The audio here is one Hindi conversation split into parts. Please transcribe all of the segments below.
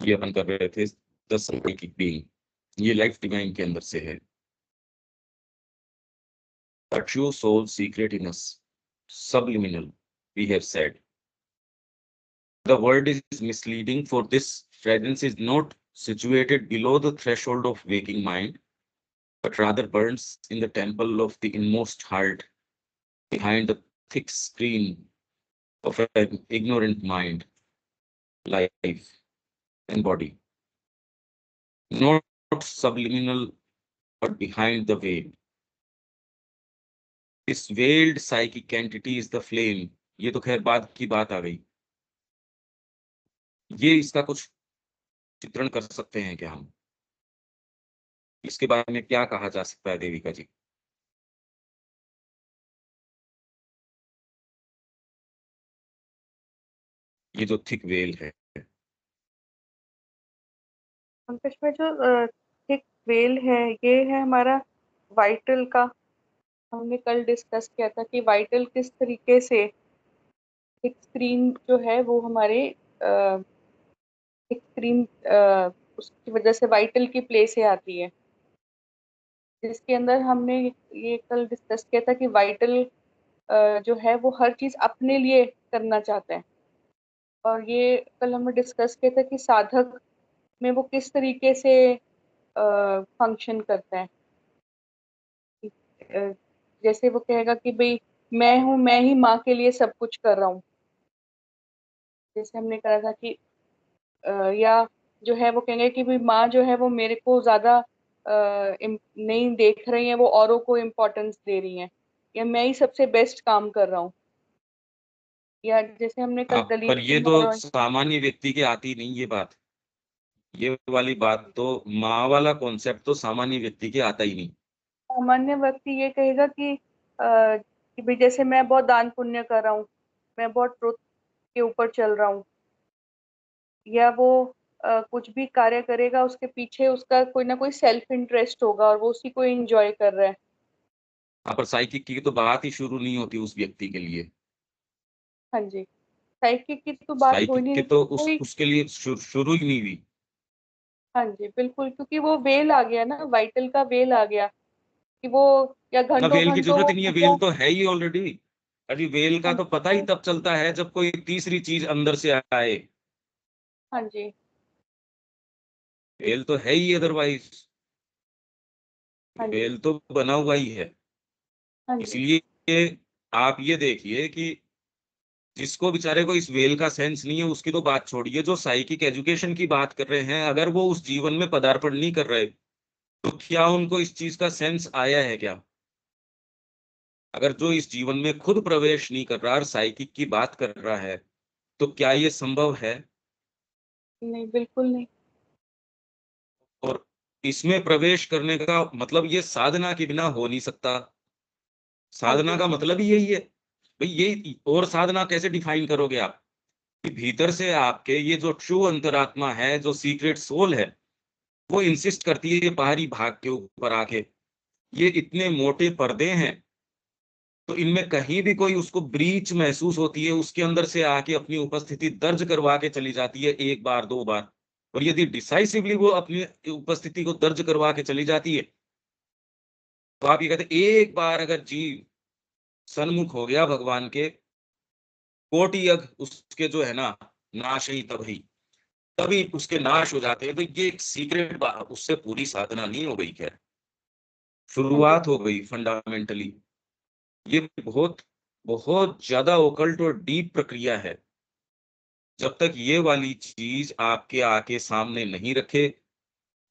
ये अपन कर रहे थे द साइकिक बीइंग, ये लाइफ डिवाइन के अंदर से है। A true soul secret in us, subliminal, we have said. The word is misleading, for this presence is not situated below the threshold of waking mind, but rather burns in the temple of the inmost heart, behind the thick screen of an ignorant mind, life, and body. Not subliminal, but behind the veil. This veiled psychic entity is the flame. ये तो खैर बाद की बात आ गई। ये इसका कुछ चित्रण कर सकते हैं क्या हम? इसके बारे में क्या कहा जा सकता है देविका जी? ये जो थिक वेल है। पंकज में जो थिक वेल है, ये है हमारा वाइटल का। हमने कल डिस्कस किया था कि वाइटल किस तरीके से एक स्क्रीन जो है वो हमारे एक स्क्रीन उसकी वजह से वाइटल की प्ले से आती है, जिसके अंदर हमने ये कल डिस्कस किया था कि वाइटल जो है वो हर चीज अपने लिए करना चाहता है। और ये कल हमने डिस्कस किया था कि साधक में वो किस तरीके से फंक्शन करता है। अ, जैसे वो कहेगा कि भाई मैं हूँ, मैं ही माँ के लिए सब कुछ कर रहा हूँ। जैसे हमने कहा था कि या जो है वो कहेंगे कि भाई माँ जो है वो मेरे को ज्यादा नहीं देख रही है, वो औरों को इम्पोर्टेंस दे रही है, या मैं ही सबसे बेस्ट काम कर रहा हूँ। या जैसे हमने कल हाँ, दलीप पर ये तो कुमार और सामान्य व्यक्ति के आती नहीं ये बात। ये वाली बात तो माँ वाला कॉन्सेप्ट तो सामान्य व्यक्ति के आता ही नहीं। सामान्य व्यक्ति ये कहेगा कि भाई जैसे मैं बहुत दान पुण्य कर रहा हूँ, मैं बहुत ट्रुथ के ऊपर चल रहा हूँ, या वो कुछ भी कार्य करेगा उसके पीछे उसका कोई ना कोई सेल्फ इंटरेस्ट होगा और वो उसी को एंजॉय कर रहा है। हाँ, पर साइकिक की तो बात ही शुरू नहीं होती उस व्यक्ति के लिए। हाँ जी, साइकिक की तो बात हो ही साइकिक नहीं के रही तो कोई। उसके लिए शुरू ही नहीं हुई। हाँ जी बिल्कुल, क्योंकि वो वेल आ गया ना, वाइटल का वेल आ गया कि वो या ना, घंटों वेल की घंटों जरूरत वो ही नहीं है, पूजा। वेल तो है ही ऑलरेडी। अरे वेल का हाँ तो जी पता ही तब चलता है जब कोई तीसरी चीज अंदर से आए। हाँ जी वेल तो है ही, अदरवाइज हाँ जी वेल तो बना हुआ ही है। हाँ जी इसलिए आप ये देखिए कि जिसको बेचारे को इस वेल का सेंस नहीं है उसकी तो बात छोड़िए, जो साइकिक एजुकेशन की बात कर रहे हैं, अगर वो उस जीवन में पदार्पण नहीं कर रहे तो क्या उनको इस चीज का सेंस आया है क्या? अगर जो इस जीवन में खुद प्रवेश नहीं कर रहा और साइकिक की बात कर रहा है, तो क्या ये संभव है? नहीं बिल्कुल नहीं। और इसमें प्रवेश करने का मतलब ये साधना के बिना हो नहीं सकता। हाँ साधना जी का मतलब ही यही है भाई। ये और साधना कैसे डिफाइन करोगे आप? कि भीतर से आपके ये जो ट्रू अंतरात्मा है, जो सीक्रेट सोल है, वो इंसिस्ट करती है ये बाहरी भाग के ऊपर आके। ये इतने मोटे पर्दे हैं, तो इनमें कहीं भी कोई उसको ब्रीच महसूस होती है, उसके अंदर से आके अपनी उपस्थिति दर्ज करवा के चली जाती है, एक बार दो बार। और यदि डिसाइसिवली वो अपनी उपस्थिति को दर्ज करवा के चली जाती है, तो आप ये कहते हैं, एक बार अगर जीव सन्मुख हो गया भगवान के, कोटि यज्ञ उसके जो है ना, नाश ही तभी तभी उसके नाश हो जाते हैं। तो ये एक सीक्रेट, उससे पूरी साधना नहीं हो गई। खैर, हाँ जी शुरुआत हो गई फंडामेंटली। ये बहुत बहुत ज्यादा ओकल्ट और डीप प्रक्रिया है। जब तक ये वाली चीज आपके आके सामने नहीं रखे,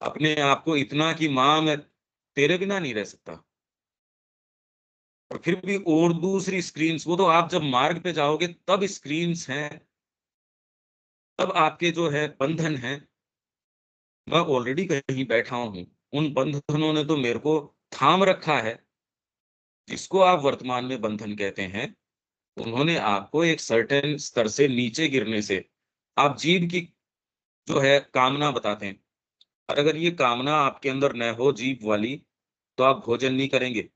अपने आप को इतना कि माँ मैं तेरे बिना नहीं रह सकता, और फिर भी और दूसरी स्क्रीन्स, वो तो आप जब मार्ग पे जाओगे तब स्क्रीन्स हैं, तब आपके जो है बंधन हैं। मैं ऑलरेडी कहीं बैठा हूं, उन बंधनों ने तो मेरे को थाम रखा है। जिसको आप वर्तमान में बंधन कहते हैं, उन्होंने आपको एक सर्टेन स्तर से नीचे गिरने से, आप जीव की जो है कामना बताते हैं। और अगर ये कामना आपके अंदर न हो जीव वाली, तो आप भोजन नहीं करेंगे।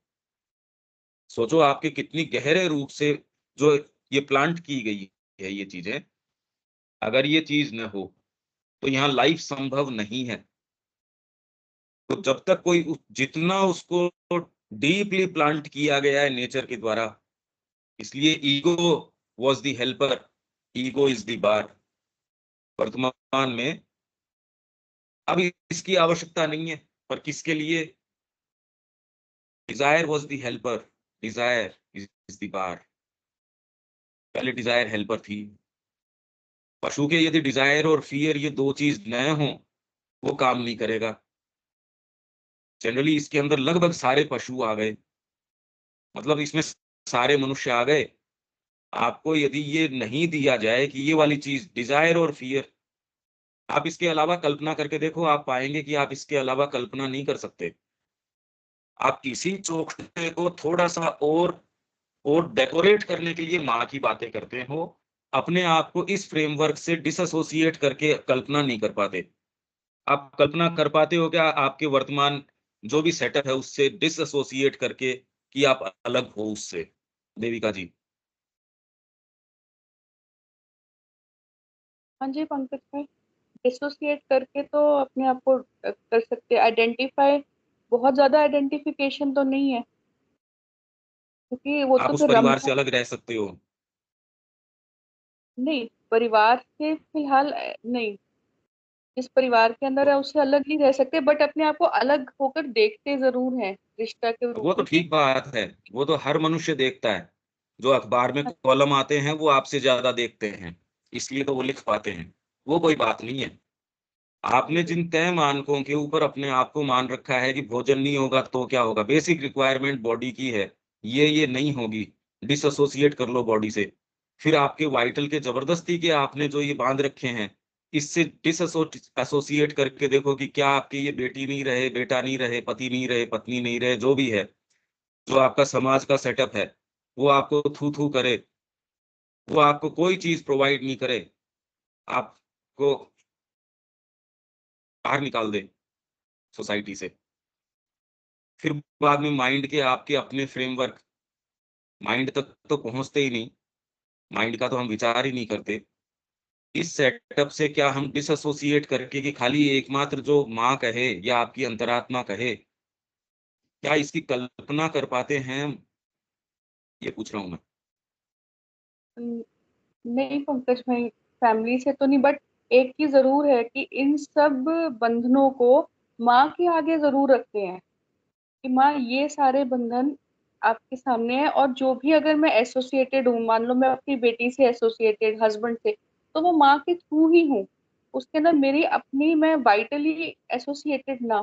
सोचो आपके कितनी गहरे रूप से जो ये प्लांट की गई है ये चीजें, अगर ये चीज न हो तो यहाँ लाइफ संभव नहीं है। तो जब तक कोई जितना उसको डीपली प्लांट किया गया है नेचर के द्वारा, इसलिए ego was the helper, ego is the bar. वर्तमान में अब इसकी आवश्यकता नहीं है, पर किसके लिए? Desire was the helper, desire is the bar. पहले डिजायर हेल्पर थी। पशु के यदि डिजायर और फियर ये दो चीज न हो, वो काम नहीं करेगा। जनरली इसके अंदर लगभग सारे पशु आ गए, मतलब इसमें सारे मनुष्य आ गए। आपको यदि ये नहीं दिया जाए कि ये वाली चीज डिजायर और फियर, आप इसके अलावा कल्पना करके देखो, आप पाएंगे कि आप इसके अलावा कल्पना नहीं कर सकते। आप किसी चौखटे को थोड़ा सा और डेकोरेट करने के लिए माँ की बातें करते हो, अपने आप को इस फ्रेमवर्क से डिसएसोसिएट करके कल्पना नहीं कर पाते। आप कल्पना कर पाते हो क्या आपके वर्तमान जो भी सेटअप है उससे डिसएसोसिएट करके, कि आप अलग हो उससे? देविका जी। हाँ जी पंकज भाई, डिसोसिएट करके तो अपने आप को कर सकते हैं आइडेंटिफाई। बहुत ज्यादा आइडेंटिफिकेशन तो नहीं है, क्योंकि वो आप तो उस फिर परिवार से रमना। अलग रह सकते हो। नहीं, परिवार से फिलहाल नहीं। जिस परिवार के अंदर है उससे अलग नहीं रह सकते, बट अपने आप को अलग होकर देखते जरूर हैं रिश्ता के रूप वो तो में कि। ठीक बात है, वो तो हर मनुष्य देखता है। जो अखबार में कॉलम आते हैं वो आपसे ज्यादा देखते हैं, इसलिए तो वो लिख पाते हैं। वो कोई बात नहीं है। आपने जी। जिन तय मानकों के ऊपर अपने आप को मान रखा है कि भोजन नहीं होगा तो क्या होगा, बेसिक रिक्वायरमेंट बॉडी की है, ये नहीं होगी, डिसएसोसिएट कर लो बॉडी से। फिर आपके वाइटल के जबरदस्ती के आपने जो ये बांध रखे हैं, इससे डिसएसोसिएट करके देखो कि क्या आपके ये बेटी नहीं रहे, बेटा नहीं रहे, पति नहीं रहे, पत्नी नहीं रहे, जो भी है, जो आपका समाज का सेटअप है, वो आपको थू थू करे, वो आपको कोई चीज प्रोवाइड नहीं करे, आपको बाहर निकाल दे सोसाइटी से। फिर बाद में माइंड के आपके अपने फ्रेमवर्क, माइंड तक तो पहुंचते ही नहीं, माइंड का तो हम विचार ही नहीं करते। इस सेटअप से क्या हम डिसएसोसिएट करके कि खाली एकमात्र जो माँ कहे या आपकी अंतरात्मा कहे, क्या इसकी कल्पना कर पाते हैं हम? ये पूछ रहा हूं मैं। न- नहीं पंकज भाई, फैमिली से तो नहीं, बट एक चीज जरूर है कि इन सब बंधनों को माँ के आगे जरूर रखते हैं कि माँ ये सारे बंधन आपके सामने है, और जो भी अगर मैं एसोसिएटेड हूँ, मान लो मैं अपनी बेटी से एसोसिएटेड, हस्बैंड से, तो वो माँ के थ्रू ही हूँ। उसके अंदर मेरी अपनी मैं वाइटली एसोसिएटेड ना,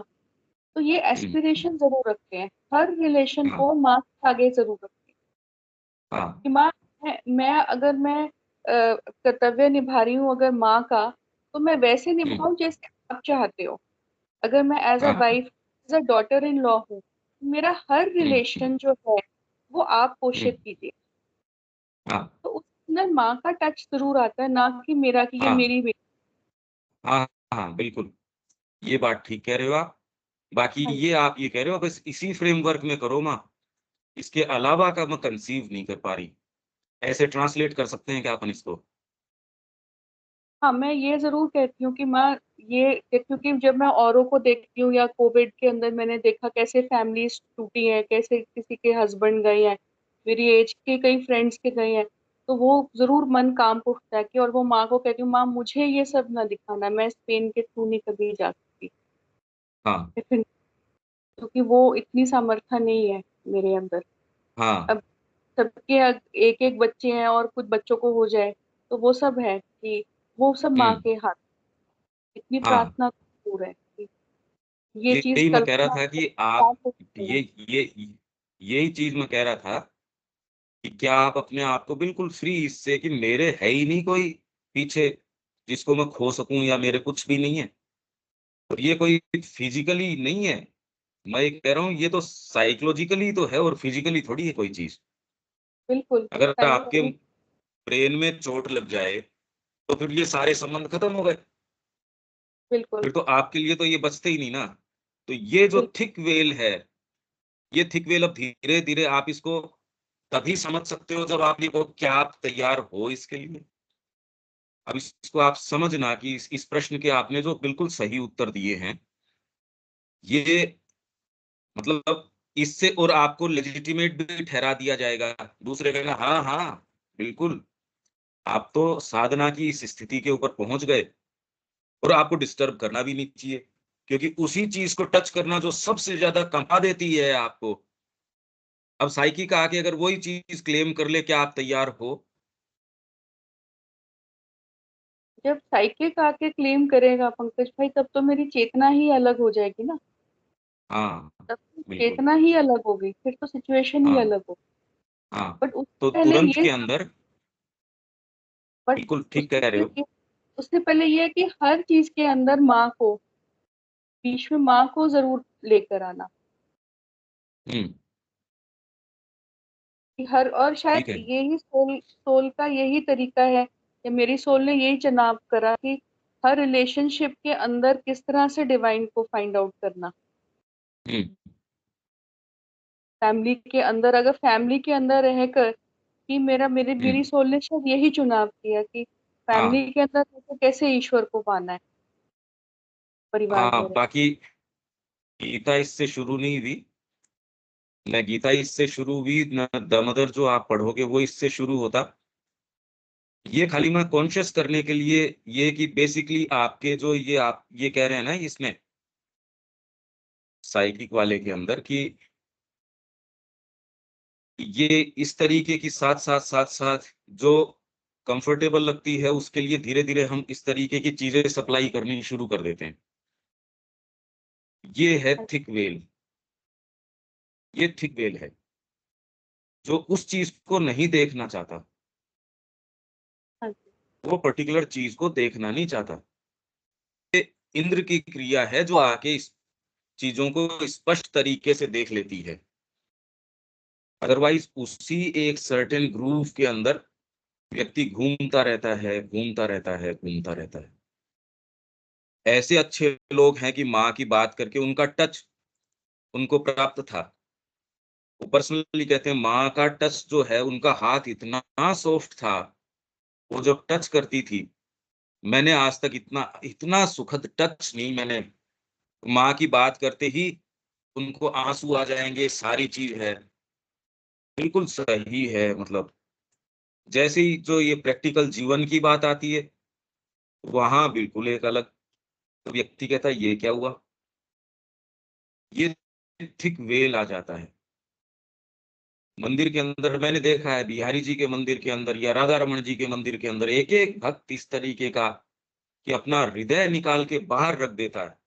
तो ये हम्म, एस्पिरेशन जरूर रखते हैं, हर रिलेशन हाँ, को माँ के आगे जरूर रखते हैं हाँ, कि माँ, मैं अगर मैं कर्तव्य निभा रही हूँ अगर माँ का, तो मैं वैसे हम्म, निभाऊं जैसे आप चाहते हो। अगर मैं एज अ हाँ, wife, as a daughter in law हूँ, मेरा हर हम्म, रिलेशन जो है वो आप हम्म, पोषित कीजिए। हाँ, तो उसके अंदर माँ का टच जरूर आता है, ना कि मेरा कि ये हाँ, मेरी बेटी। हाँ, हाँ, बिल्कुल। ये बात ठीक कह रहे हो आप। बाकी हाँ ये जी। आप ये कह रहे हो बस इसी फ्रेमवर्क में करो माँ, इसके अलावा का मैं कंसीव नहीं कर पा रही। ऐसे ट्रांसलेट कर सकते हैं क्या अपन इसको? हाँ, मैं ये जरूर कहती हूँ कि माँ, ये क्योंकि जब मैं औरों को देखती हूँ या कोविड के अंदर मैंने देखा कैसे फैमिलीज टूटी हैं, कैसे किसी के हस्बैंड गए हैं, मेरी एज के कई फ्रेंड्स के गए हैं, तो वो जरूर मन कांप उठता है कि, और वो माँ को कहती हूँ, माँ मुझे ये सब ना दिखाना, मैं स्पेन के थ्रू नहीं कभी जा सकती। हाँ, मैं फिर, क्योंकि वो इतनी सामर्थ्य नहीं है मेरे अंदर। हाँ, अब सबके एक एक बच्चे हैं और कुछ बच्चों को हो जाए, तो वो सब है कि वो सब माँ हम्म, के हाथ। इतनी हाँ, प्रार्थना तो जरूर है कि ये चीज यही मैं कह रहा कल्पना था को कि आप, कांप उठती है। ये यही चीज मैं कह रहा था कि क्या आप अपने आप को बिल्कुल फ्री इससे कि मेरे है ही नहीं कोई पीछे जिसको मैं खो सकूं, या मेरे कुछ भी नहीं है। और ये कोई फिजिकली नहीं है, मैं ये कह रहा हूँ, ये तो साइकोलॉजिकली तो है और फिजिकली थोड़ी है कोई चीज। बिल्कुल अगर आपके साइकोलॉजी। ब्रेन में चोट लग जाए तो फिर ये सारे संबंध खत्म हो गए। बिल्कुल फिर तो आपके लिए तो ये बचते ही नहीं ना। तो ये जो बिल्कुल। थिक वेल है, ये थिक वेल अब धीरे धीरे आप इसको तभी समझ सकते हो जब आप ये को क्या आप तैयार हो इसके लिए। अब इसको आप समझना कि इस प्रश्न के आपने जो बिल्कुल सही उत्तर दिए हैं, ये मतलब इससे और आपको लेजिटिमेट भी ठहरा दिया जाएगा। दूसरे कहेंगे हाँ, हाँ, बिल्कुल, आप तो साधना की इस स्थिति के ऊपर पहुँच गए और आपको डिस्टर्ब करना भी नहीं चाहिए, क्योंकि उसी चीज़ को टच करना जो सबसे ज़्यादा कमा देती है आपको। अब साइकिक आके अगर वही चीज़ क्लेम कर ले, क्या आप तैयार हो? जब साइकिक आके क्लेम करेगा पंकज भाई, तब तो मेरी चेतना ही अलग हो जाएगी ना। हाँ, तब तो बिल्कुल, चेतना ही अलग होगी, फिर तो सिचुएशन ही हाँ, अलग होगी। हाँ। बट उससे तो पहले तुरंत ये के अंदर बट बिल्कुल ठीक उससे कह रहे पहले हो। ये उससे पहले ये है कि हर चीज के अंदर माँ को, बीच में माँ को जरूर लेकर आना। हुँ, कि हर, और शायद ठीक है। यही सोल सोल का यही तरीका है, या मेरी सोल ने यही चुनाव करा कि हर रिलेशनशिप के अंदर किस तरह से डिवाइन को फाइंड आउट करना। हुँ, फैमिली के अंदर, अगर फैमिली के अंदर रहकर, कि मेरा मेरे हुँ, मेरी सोल ने शायद यही चुनाव किया कि हाँ, फैमिली के अंदर रहकर कैसे ईश्वर को पाना है, परिवार हाँ, में रह। बाकी गीता इससे शुरू नहीं हुई, ना गीता इससे शुरू हुई, ना दामोदर जो आप पढ़ोगे वो इससे शुरू होता। ये खाली मैं कॉन्शियस करने के लिए, ये कि बेसिकली आपके जो ये आप ये कह रहे हैं ना इसमें, साइकिक वाले के अंदर कि ये इस तरीके की साथ-साथ जो कंफर्टेबल लगती है, उसके लिए धीरे-धीरे हम इस तरीके की चीज़ें सप्लाई करनी शुरू कर देते हैं। ये है थिक वेल, ये थिक वेल है, जो उस चीज़ को नहीं देखना चाहता, हाँ जी। वो पर्टिकुलर चीज़ को देखना नहीं चाहता। इंद्र की क्रिया है जो आके इस चीज़ों को स्पष्ट तरीके से देख लेती है। अदरवाइज़ उसी एक सर्टेन ग्रूव के अंदर व्यक्ति घूमता रहता है, घूमता रहता है, घूमता रहता है। ऐसे अच्छे लोग हैं कि माँ की बात करके उनका टच उनको प्राप्त था। वो पर्सनली कहते हैं माँ का टच जो है, उनका हाथ इतना सॉफ्ट था, वो जब टच करती थी, मैंने आज तक इतना इतना सुखद टच नहीं मैंने, माँ की बात करते ही उनको आँसू आ जाएँगे, सारी चीज़ है। बिल्कुल सही है, मतलब जैसे ही जो ये प्रैक्टिकल जीवन की बात आती है, वहाँ बिल्कुल एक अलग व्यक्ति कहता है ये क्या हुआ? ये थिक वेल आ जाता है। मंदिर के अंदर मैंने देखा है, बिहारी जी के मंदिर के अंदर या राधा रमण जी के मंदिर के अंदर एक-एक भक्त इस तरीके का कि अपना हृदय निकाल के बाहर रख देता है।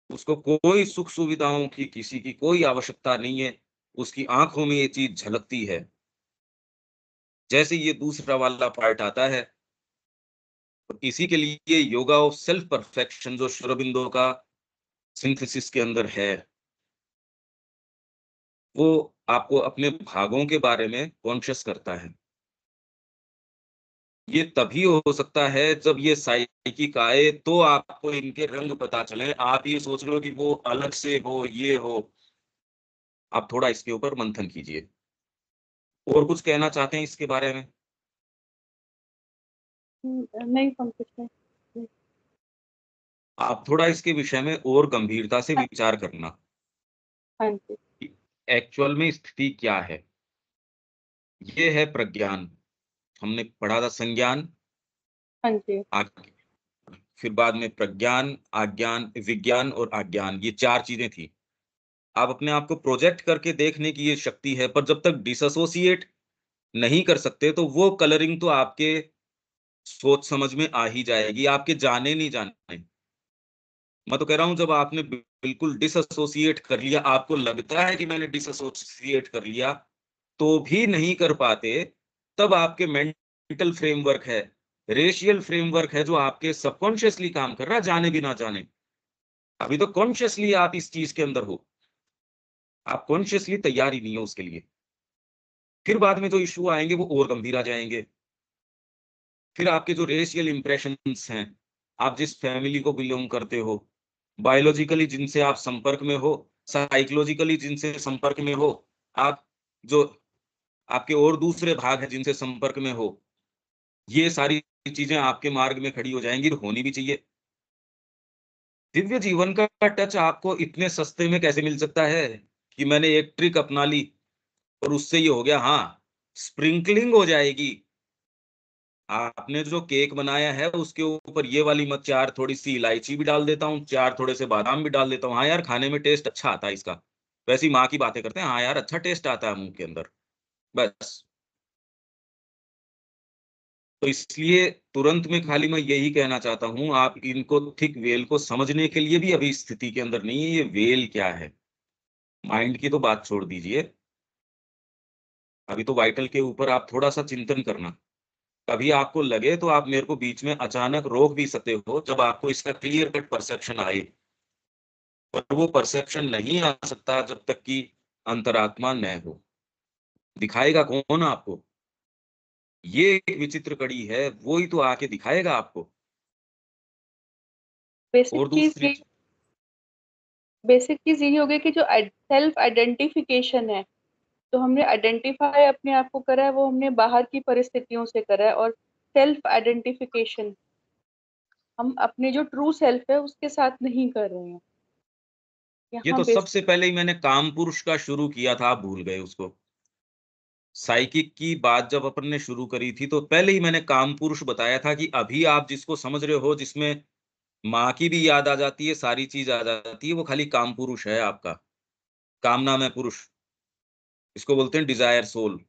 उसको कोई सुख सुविधाओं की, किसी की कोई आवश्यकता नहीं है। उसकी आँखों में ये चीज़ झलकती है। जैसे ये दूसरा वाला पार्ट आता है, तो इसी के लिए योगा ऑफ सेल्फ परफेक्शन जो श्री अरबिंदो का सिंथेसिस के अंदर है, वो आपको अपने भागों के बारे में कॉन्शियस करता है। ये तभी हो सकता है जब ये साइकिक आए, तो आपको इनके रंग पता चले। आप ये सोच रहे हो कि वो अलग से हो, ये हो। आप थोड़ा इसके ऊपर मंथन कीजिए। और कुछ कहना चाहते हैं इसके बारे में? नहीं पंकज भाई। नहीं। आप थोड़ा इसके विषय में और गंभीरता से हाँ। विचार करना हाँ जी। कि एक्चुअल में स्थिति क्या है। ये है प्रज्ञान। हमने पढ़ा था संज्ञान, हाँ जी। आग फिर बाद में प्रज्ञान, आज्ञान, विज्ञान और आज्ञान, ये 4 चीज़ें थी। आप अपने आप को प्रोजेक्ट करके देखने की ये शक्ति है, पर जब तक डिसएसोसिएट नहीं कर सकते, तो वो कलरिंग तो आपके सोच समझ में आ ही जाएगी, आपके जाने नहीं जाने। मैं तो कह रहा हूँ जब आपने बिल्कुल डिसएसोसिएट कर लिया, आपको लगता है कि मैंने डिसएसोसिएट कर लिया, तो भी नहीं कर पाते, तब आपके मेंटल फ्रेमवर्क है, रेशियल फ्रेमवर्क है जो आपके सबकॉन्शियसली काम कर रहा है, जाने भी ना जाने। अभी तो कॉन्शियसली आप इस चीज़ के अंदर हो, आप कॉन्शियसली तैयार ही नहीं हो उसके लिए। फिर बाद में जो इश्यू आएँगे वो और गंभीर आ जाएँगे। फिर आपके जो रेशियल इंप्रेशंस हैं, आप जिस फैमिली को बिलॉन्ग करते हो, बायोलॉजिकली जिनसे आप संपर्क में हो, साइकोलॉजिकली जिनसे संपर्क में हो, आप जो आपके और दूसरे भाग हैं जिनसे संपर्क में हो, ये सारी चीजें आपके मार्ग में खड़ी हो जाएंगी, होनी भी चाहिए। दिव्य जीवन का टच आपको इतने सस्ते में कैसे मिल सकता है कि मैंने एक ट्रिक अपना ली और उससे ये हो गया? हाँ, स्प्रिंकलिंग हो जाएगी। आपने जो केक बनाया है उसके ऊपर ये वाली मत, 4 थोड़ी-सी इलायची भी डाल देता हूँ, 4 थोड़े से बादाम भी डाल देता हूँ। हाँ यार, खाने में टेस्ट अच्छा आता है इसका। वैसे ही माँ की बातें करते हैं, हाँ यार, अच्छा टेस्ट आता है मुँह के अंदर। बस। तो इसलिए तुरंत में खाली मैं यही कहना चाहता हूँ, आप इनको थिक वेल को समझने के लिए भी अभी स्थिति के अंदर नहीं है, ये वेल क्या है? माइंड की तो बात छोड़ दीजिए, अभी तो वाइटल के ऊपर आप थोड़ा-सा चिंतन करना। कभी आपको लगे तो आप मेरे को बीच में अचानक रोक भी सकते हो, जब आपको इसका क्लियर कट परसेप्शन आए। पर वो परसेप्शन नहीं आ सकता जब तक कि अंतरात्मा न हो। दिखाएगा कौन आपको? ये एक विचित्र कड़ी है, वो ही तो आके दिखाएगा आपको। बेसिक और चीज दूसरी ये बेसिक चीज यही हो गई कि जो सेल्फ आइडेंटिफिकेशन है, तो हमने आइडेंटिफाई अपने आप को करा है, वो हमने बाहर की परिस्थितियों से करा है। और सेल्फ आइडेंटिफिकेशन हम अपने जो ट्रू सेल्फ है उसके साथ नहीं कर रहे हैं। ये यहाँ तो बेसिक सबसे पहले ही मैंने कामपुरुष का शुरू किया था, आप भूल गए उसको। साइकिक की बात जब अपन ने शुरू करी थी, तो पहले ही मैंने कामपुरुष बताया था कि अभी आप जिसको समझ रहे हो, जिसमें माँ की भी याद आ जाती है, सारी चीज़ आ जाती है, वो खाली कामपुरुष है आपका। कामना में पुरुष, इसको बोलते हैं डिज़ायर सोल।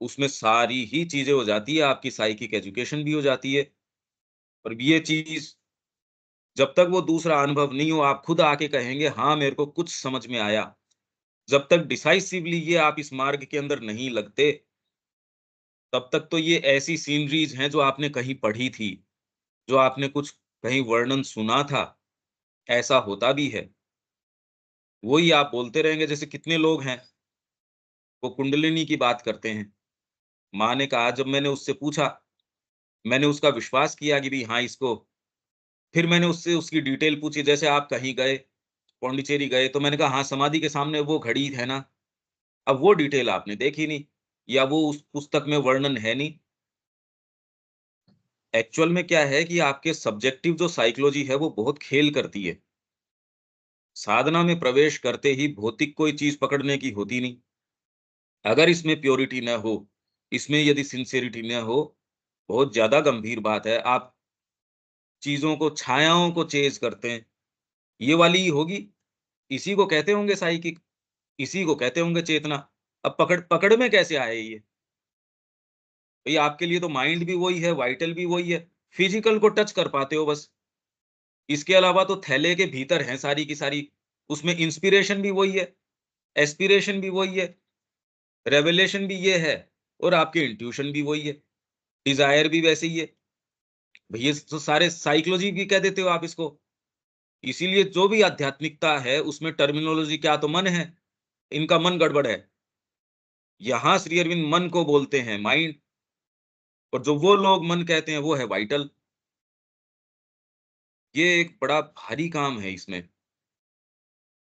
उसमें सारी ही चीज़ें हो जाती है, आपकी साइकिक एजुकेशन भी हो जाती है। और ये चीज़ जब तक वो दूसरा अनुभव नहीं हो, आप खुद आके कहेंगे, हाँ, मेरे को कुछ समझ में आया। जब तक डिसाइसिवली ये आप इस मार्ग के अंदर नहीं लगते, तब तक तो ये ऐसी सीनरीज़ हैं जो आपने कहीं पढ़ी थी, जो आपने कुछ कहीं वर्णन सुना था, ऐसा होता भी है। वही आप बोलते रहेंगे, जैसे कितने लोग हैं, वो कुंडलिनी की बात करते हैं। माँ ने कहा, जब मैंने उससे पूछा, मैंने उसका विश्वास किया कि भई हाँ, इसको फिर मैंने उससे उसकी डिटेल पूछी, जैसे आप कहीं गए, पौंडीचेरी गए, तो मैंने कहा, हाँ, समाधि के सामने वो घड़ी है ना? अब वो डिटेल आपने देखी नहीं या वो उस पुस्तक में वर्णन है नहीं। एक्चुअल में क्या है कि आपके सब्जेक्टिव जो साइकोलॉजी है, वो बहुत खेल करती है। साधना में प्रवेश करते ही भौतिक कोई चीज़ पकड़ने की होती नहीं। अगर इसमें प्योरिटी न हो, इसमें यदि सिंसेरिटी न हो, बहुत ज़्यादा गंभीर बात है। आप चीज़ों को, छायाओं को चेज़ करते हैं, ये वाली ही होगी। इसी को कहते होंगे साइकिक, इसी को कहते होंगे चेतना। अब पकड़ पकड़ में कैसे आए ये? भई आपके लिए तो माइंड भी वही है, वाइटल भी वही है, फिजिकल को टच कर पाते हो बस। इसके अलावा तो थैले के भीतर हैं सारी की सारी, उसमें इंस्पिरेशन भी वही है, एस्पिरेशन भी वही है, रेवलेशन भी ये है और आपके इंट्यूशन भी वही है, डिज़ायर भी वैसे ही है। भई ये तो सारे साइकोलॉजी भी कह देते हो आप इसको। इसीलिए जो भी आध्यात्मिकता है, उसमें टर्मिनोलॉजी क्या तो मन है, इनका मन गड़बड़ है। यहाँ श्री अरविंद मन को बोलते हैं माइंड, और जो वो लोग मन कहते हैं, वो है वाइटल। ये एक बड़ा भारी काम है इसमें।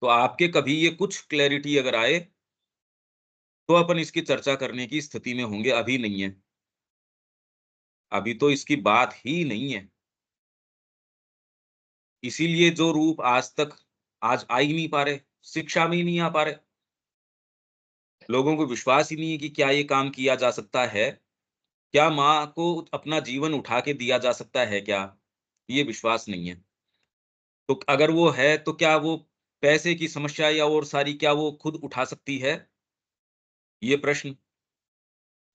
तो आपके कभी ये कुछ क्लैरिटी अगर आए, तो अपन इसकी चर्चा करने की स्थिति में होंगे, अभी नहीं है। अभी तो इसकी बात ही नहीं है। इसीलिए जो रूप आज आ ही नहीं पा रहे, शिक्षा में ही नहीं आ पा रहे। लोगों को विश्वास ही नहीं है कि क्या ये काम किया जा सकता है? क्या माँ को अपना जीवन उठा के दिया जा सकता है क्या? ये विश्वास नहीं है। तो अगर वो है, तो क्या वो पैसे की समस्या या और सारी क्या वो खुद उठा सकती है? ये प्रश्न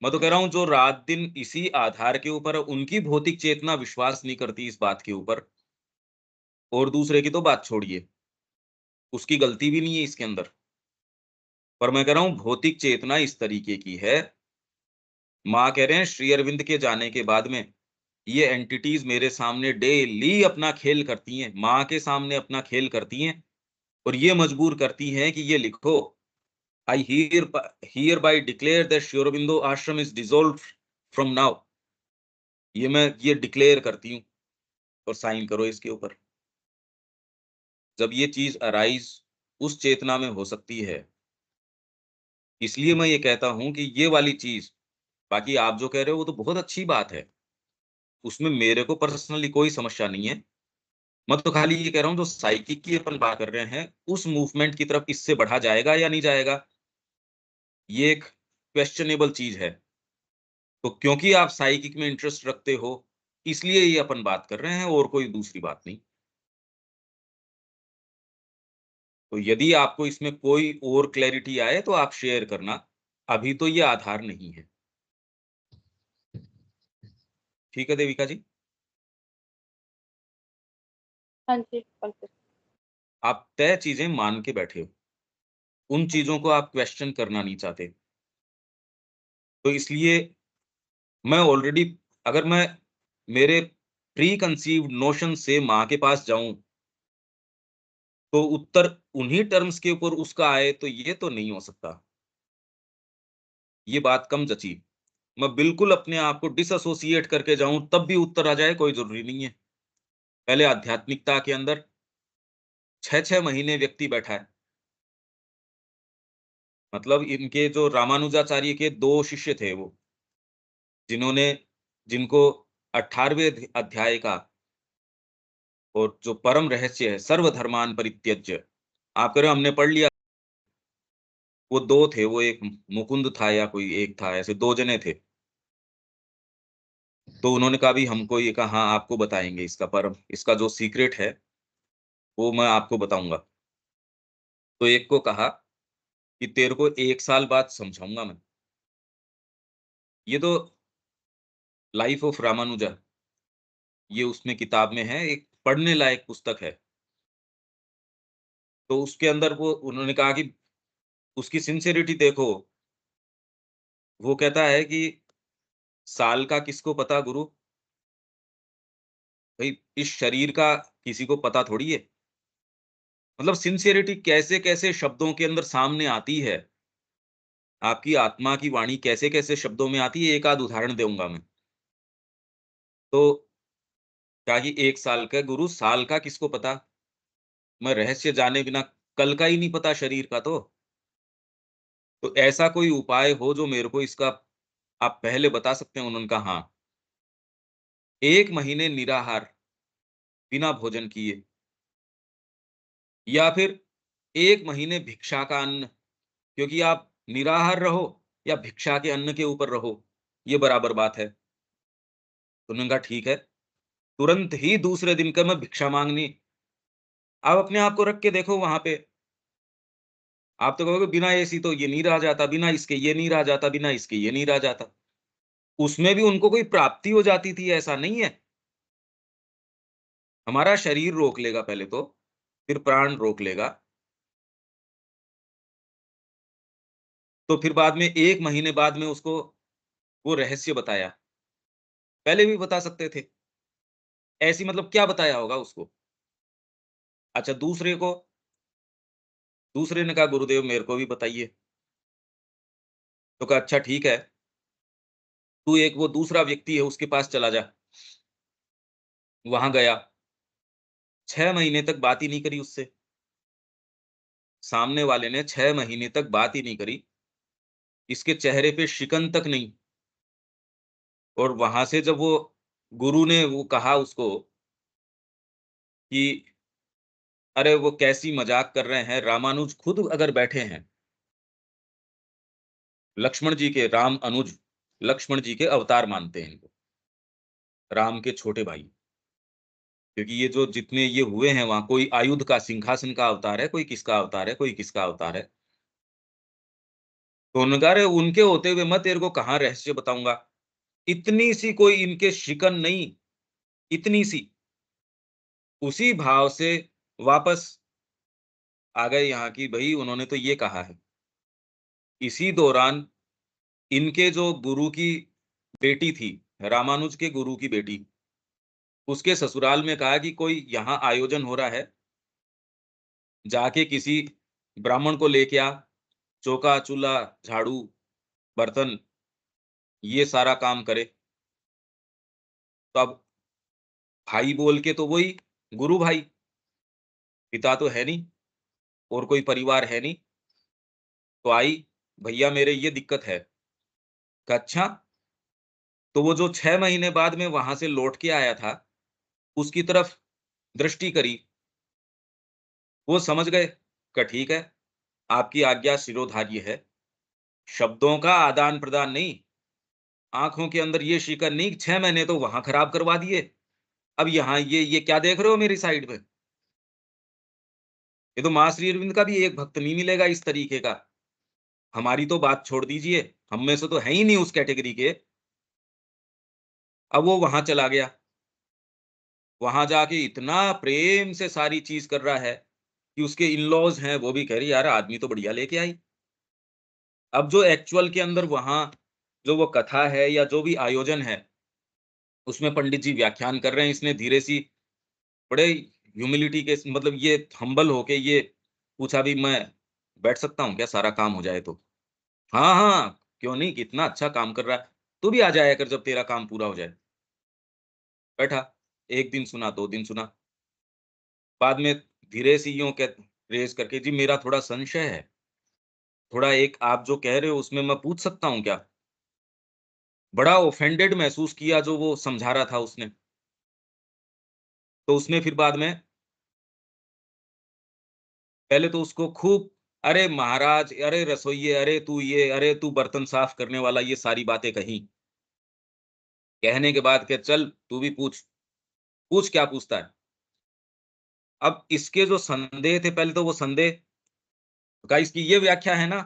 मैं तो कह रहा हूँ, जो रात-दिन इसी आधार के ऊपर उनकी भौतिक चेतना विश्वास नहीं करती इस बात के ऊपर, और दूसरे की तो बात छोड़िए, उसकी गलती भी नहीं है इसके अंदर। पर मैं कह रहा हूँ भौतिक चेतना इस तरीके की है, माँ कह रहे हैं श्री अरविंद के जाने के बाद में ये एंटिटीज़ मेरे सामने डेली अपना खेल करती हैं, माँ के सामने अपना खेल करती हैं और ये मजबूर करती हैं कि ये लिखो, आई हियरबाय डिक्लेयर दैट श्री अरबिंदो आश्रम इज़ डिसॉल्व्ड फ्रॉम नाउ। ये मैं ये डिक्लेयर करती हूँ और साइन करो इसके ऊपर। जब ये चीज़ अराइज़ उस चेतना में हो सकती है, इसलिए मैं ये कहता हूँ कि ये वाली चीज़, बाकी आप जो कह रहे हो वो तो बहुत अच्छी बात है। उसमें मेरे को पर्सनली कोई समस्या नहीं है। मैं तो खाली ये कह रहा हूँ जो साइकिक की अपन बात कर रहे हैं, उस मूवमेंट की तरफ इससे बढ़ा जाएगा या नहीं जाएगा? ये एक क्वेश्चनेबल चीज़ है। तो क्योंकि आप साइकिक में इंटरेस्ट रखते हो, इसलिए ये अपन बात कर रहे हैं और कोई दूसरी बात नहीं। तो यदि आपको इसमें कोई और क्लैरिटी आए तो आप शेयर करना। अभी तो ये आधार नहीं है। ठीक है देविका जी? हाँ जी, पंकज। आप तय चीज़ें मान के बैठे हो। उन चीज़ों को आप क्वेश्चन करना नहीं चाहते। तो इसलिए मैं ऑलरेडी, अगर मैं मेरे प्री कंसीव्ड नोशन से माँ के पास जाऊँ, तो उत्तर उन्हीं टर्म्स के ऊपर उसका आए, तो ये तो नहीं हो सकता। ये बात कम जची। मैं बिल्कुल अपने आप को डिसएसोसिएट करके जाऊँ, तब भी उत्तर आ जाए, कोई ज़रूरी नहीं है। पहले आध्यात्मिकता के अंदर 6-6 महीने व्यक्ति बैठा है। मतलब इनके जो रामानुजाचार्य के 2 शिष्य थे वो, जिन्होंने जिनको 18वें अध्याय का और जो परम रहस्य है, सर्वधर्मान् परित्यज्य, आप कह रहे हो हमने पढ़ लिया। वो 2 थे, वो एक मुकुंद था या कोई एक था, ऐसे 2 जने थे। तो उन्होंने कहा भी हमको ये कहा हाँ, आपको बताएँगे इसका परम, इसका जो सीक्रेट है, वो मैं आपको बताऊँगा। तो एक को कहा कि तेरे को 1 साल बाद समझाऊँगा मैं। ये तो लाइफ ऑफ रामानुजा, ये उसमें किताब में है, एक पढ़ने लायक पुस्तक है। तो उसके अंदर वो उन्होंने कहा कि उसकी सिंसेरिटी देखो, वो कहता है कि साल का किसको पता गुरु? भई इस शरीर का किसी को पता थोड़ी है। मतलब सिंसेरिटी कैसे-कैसे शब्दों के अंदर सामने आती है। आपकी आत्मा की वाणी कैसे-कैसे शब्दों में आती है, एक आध उदाहरण दूँगा मैं। तो कहा कि 1 साल का गुरु, साल का किसको पता? मैं रहस्य जाने बिना कल का ही नहीं पता शरीर का तो। तो ऐसा कोई उपाय हो जो मेरे को इसका आप पहले बता सकते हैं? उन्होंने कहा हाँ। 1 महीने निराहार, बिना भोजन किए, या फिर 1 महीने भिक्षा का अन्न, क्योंकि आप निराहार रहो या भिक्षा के अन्न के ऊपर रहो, ये बराबर बात है। तो उन्होंने कहा ठीक है। तुरंत ही दूसरे दिन का मैं भिक्षा माँगनी। आप अपने आप को रख के देखो वहाँ पे। आप तो कहोगे बिना एसी तो ये नहीं रहा जाता, बिना इसके ये नहीं रहा जाता, बिना इसके ये नहीं रहा जाता। उसमें भी उनको कोई प्राप्ति हो जाती थी, ऐसा नहीं है। हमारा शरीर रोक लेगा पहले तो, फिर प्राण रोक लेगा, तो फिर बाद में 1 महीने बाद में उसको वो रहस्य बताया। पहले भी बता सकते थे। ऐसी मतलब क्या बताया होगा उसको? अच्छा दूसरे ने कहा गुरुदेव मेरे को भी बताइए। तो कहा अच्छा ठीक है, तू एक वो दूसरा व्यक्ति है उसके पास चला जा। वहाँ गया, 6 महीने तक बात ही नहीं करी उससे। सामने वाले ने 6 महीने तक बात ही नहीं करी। इसके चेहरे पे शिकन तक नहीं। और वहां से जब वो गुरु ने वो कहा उसको कि अरे वो कैसी मजाक कर रहे हैं, रामानुज खुद अगर बैठे हैं, लक्ष्मण जी के राम अनुज, लक्ष्मण जी के अवतार मानते हैं इनको, राम के छोटे भाई। क्योंकि ये जो जितने ये हुए हैं वहां, कोई आयुध का सिंहासन का अवतार है, कोई किसका अवतार है, कोई किसका अवतार है। तो उन्होंने कहा, "अरे उनके होते हुए मैं तेरे को कहाँ रहस्य बताऊंगा।" इतनी सी कोई इनके शिकन नहीं, इतनी सी। उसी भाव से वापस आ गए यहाँ की, भई उन्होंने तो ये कहा है। इसी दौरान इनके जो गुरु की बेटी थी, रामानुज के गुरु की बेटी, उसके ससुराल में कहा कि कोई यहाँ आयोजन हो रहा है, जाके किसी ब्राह्मण को लेके आ, चौका, चूल्हा, झाड़ू, बर्तन, ये सारा काम करे। तो अब भाई बोल के तो वही गुरु भाई, पिता तो है नहीं और कोई परिवार है नहीं। तो आई, भैया मेरे ये दिक्कत है। कहा अच्छा, तो वो जो 6 महीने बाद में वहां से लौट के आया था, उसकी तरफ दृष्टि करी, वो समझ गए कि ठीक है, आपकी आज्ञा शिरोधार्य है। शब्दों का आदान प्रदान नहीं, आंखों के अंदर ये शिकन नहीं, 6 महीने तो वहां खराब करवा दिए, अब यहाँ ये क्या देख रहे हो मेरी साइड में? ये तो माँ श्री अरविंद का भी एक भक्त नहीं मिलेगा इस तरीके का। हमारी तो बात छोड़ दीजिए, हम में से तो है ही नहीं उस कैटेगरी के। अब वो वहां चला गया, वहां जाके इतना प्रेम से सारी चीज कर रहा है कि उसके इन लॉज हैं, वो भी कह रही यार आदमी तो बढ़िया लेके आई। अब जो एक्चुअल के अंदर वहां जो वो कथा है या जो भी आयोजन है, उसमें पंडित जी व्याख्यान कर रहे हैं, इसने धीरे सी बड़े ह्यूमिलिटी के मतलब ये हम्बल होके ये पूछा, भी मैं बैठ सकता हूँ क्या, सारा काम हो जाए तो? हाँ हाँ, क्यों नहीं, कितना अच्छा काम कर रहा है, तू भी आ जाया कर जब तेरा काम पूरा हो जाए। बैठा, एक दिन सुना, 2 दिन सुना, बाद में धीरे से यूं कह रेज करके, जी मेरा थोड़ा संशय है, थोड़ा एक आप जो कह रहे हो उसमें मैं पूछ सकता हूँ क्या? बड़ा ऑफेंडेड महसूस किया जो वो समझा रहा था उसने। तो उसने फिर बाद में पहले तो उसको खूब, अरे महाराज, अरे रसोइये, अरे तू ये, अरे तू बर्तन साफ करने वाला, ये सारी बातें कही। कहने के बाद के चल तू भी पूछ, पूछ क्या पूछता है? अब इसके जो संदेह थे, पहले तो वो संदेह, तो कहा इसकी ये व्याख्या है ना?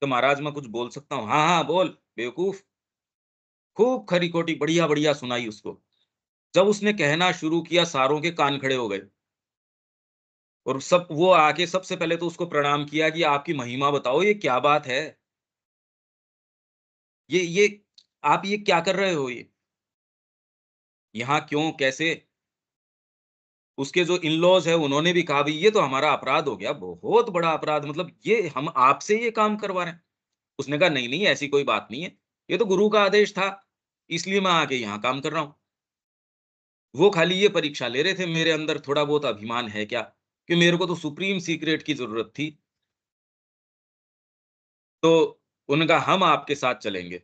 तो महाराज मैं कुछ बोल सकता हूँ? हाँ, हाँ, बोल बेवकूफ। खूब खरी-खोटी बढ़िया-बढ़िया सुनाई उसको। जब उसने कहना शुरू किया, सारों के कान खड़े हो गए और सब वो आके सबसे पहले तो उसको प्रणाम किया कि आपकी महिमा बताओ, ये क्या बात है? ये आप ये क्या कर रहे हो ये? यहाँ क्यों, कैसे? उसके जो इन-लॉज़ हैं उन्होंने भी कहा, भई ये तो हमारा अपराध हो गया, बहुत बड़ा अपराध, मतलब ये हम आपसे ये काम करवा रहे हैं। उसने कहा नहीं, नहीं ऐसी कोई बात नहीं है। ये तो गुरु का आदेश था, इसलिए मैं आके यहाँ काम कर रहा हूँ। वो खाली ये परीक्षा ले रहे थे मेरे अंदर थोड़ा बहुत अभिमान है क्या? कि मेरे को तो सुप्रीम सीक्रेट की ज़रूरत थी। तो उन्होंने कहा हम आपके साथ चलेंगे।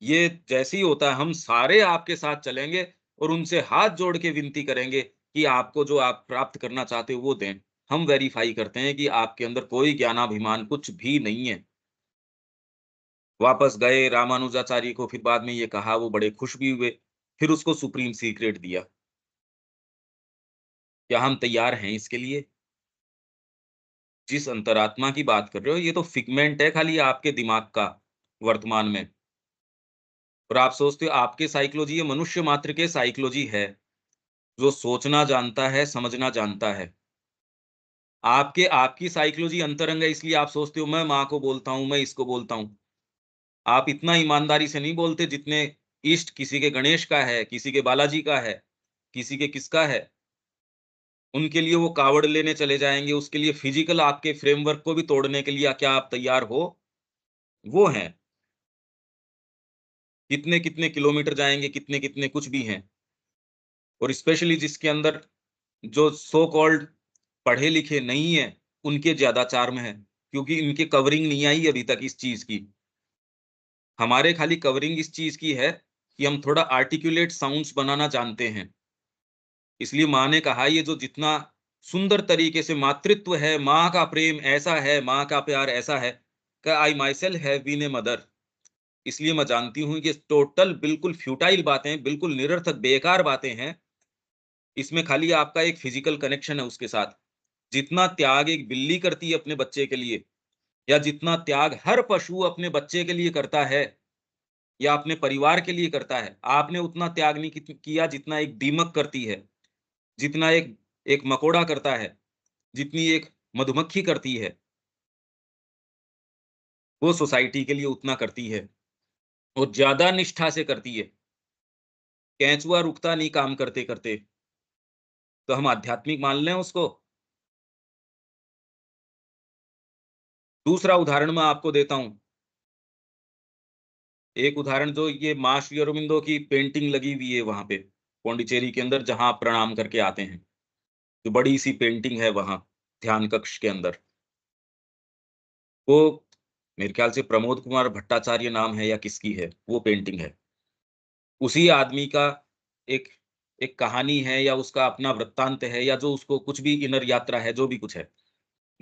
ये जैसे ही होता है हम सारे आपके साथ चलेंगे और उनसे हाथ जोड़ के विनती करेंगे कि आपको जो आप प्राप्त करना चाहते हो वो दें। हम वेरीफ़ाई करते हैं कि आपके अंदर कोई ज्ञानाभिमान कुछ भी नहीं है। वापस गए रामानुजाचार्य को फिर बाद में ये कहा, वो बड़े खुश भी हुए। फिर उसको सुप्रीम सीक्रेट दिया। क्या हम तैयार हैं इसके लिए? जिस अंतरात्मा की बात कर रहे हो, ये तो फिगमेंट है खाली आपके दिमाग का वर्तमान में। और आप सोचते हो आपके साइकोलॉजी, ये मनुष्य मात्र के साइकोलॉजी है, जो सोचना जानता है, समझना जानता है। आपकी साइकोलॉजी अंतरंग है, इसलिए आप सोचते हो मैं माँ को बोलता हूँ, मैं इसको बोलता हूँ। आप इतना ईमानदारी से नहीं बोलते जितने इष्ट किसी के गणेश का है, किसी के बालाजी का है, किसी के किसका है। उनके लिए वो कावड़ लेने चले जाएँगे, उसके लिए फिज़िकल आपके फ्रेमवर्क को भी तोड़ने के लिए क्या आप तैयार हो? वो हैं। कितने-कितने किलोमीटर जाएँगे, कितने-कितने कुछ भी हैं। और स्पेशली जिसके अंदर जो सो कॉल्ड पढ़े-लिखे नहीं हैं, उनके ज़्यादा चार्म है, क्योंकि इनकी कवरिंग नहीं आई अभी तक इस चीज़ की। हमारे खाली कवरिंग इस चीज़ की है कि हम थोड़ा आर्टिकुलेट साउंड्स बनाना जानते हैं। इसलिए माँ ने कहा ये जो जितना सुंदर तरीके से मातृत्व है, माँ का प्रेम ऐसा है, माँ का प्यार ऐसा है, कि I myself have been a mother. इसलिए मैं जानती हूँ कि टोटल बिल्कुल फ्यूटाइल बातें, बिल्कुल निरर्थक बेकार बातें हैं। इसमें खाली आपका एक फिजिकल कनेक्शन है उसके साथ। जितना त्याग एक बिल्ली करती है अपने बच्चे के लिए, या जितना त्याग हर पशु अपने बच्चे के लिए करता है, या अपने परिवार के लिए करता है, आपने उतना त्याग नहीं किया जितना एक दीमक करती है, जितना एक एक मकोड़ा करता है, जितनी एक मधुमक्खी करती है, वो सोसाइटी के लिए उतना करती है और ज़्यादा निष्ठा से करती है। केंचुआ रुकता नहीं काम करते-करते, तो हम आध्यात्मिक मान लें उसको। दूसरा उदाहरण मैं आपको देता हूँ। एक उदाहरण जो ये माँ श्री अरबिंदो की पेंटिंग लगी हुई है वहाँ पे, पौंडीचेरी के अंदर जहाँ आप प्रणाम करके आते हैं। जो बड़ी-सी पेंटिंग है वहाँ, ध्यान कक्ष के अंदर। वो मेरे ख्याल से प्रमोद कुमार भट्टाचार्य नाम है या किसकी है, वो पेंटिंग है। उसी आदमी का एक एक कहानी है या उसका अपना वृत्तांत है या जो उसको कुछ भी इनर यात्रा है, जो भी कुछ है।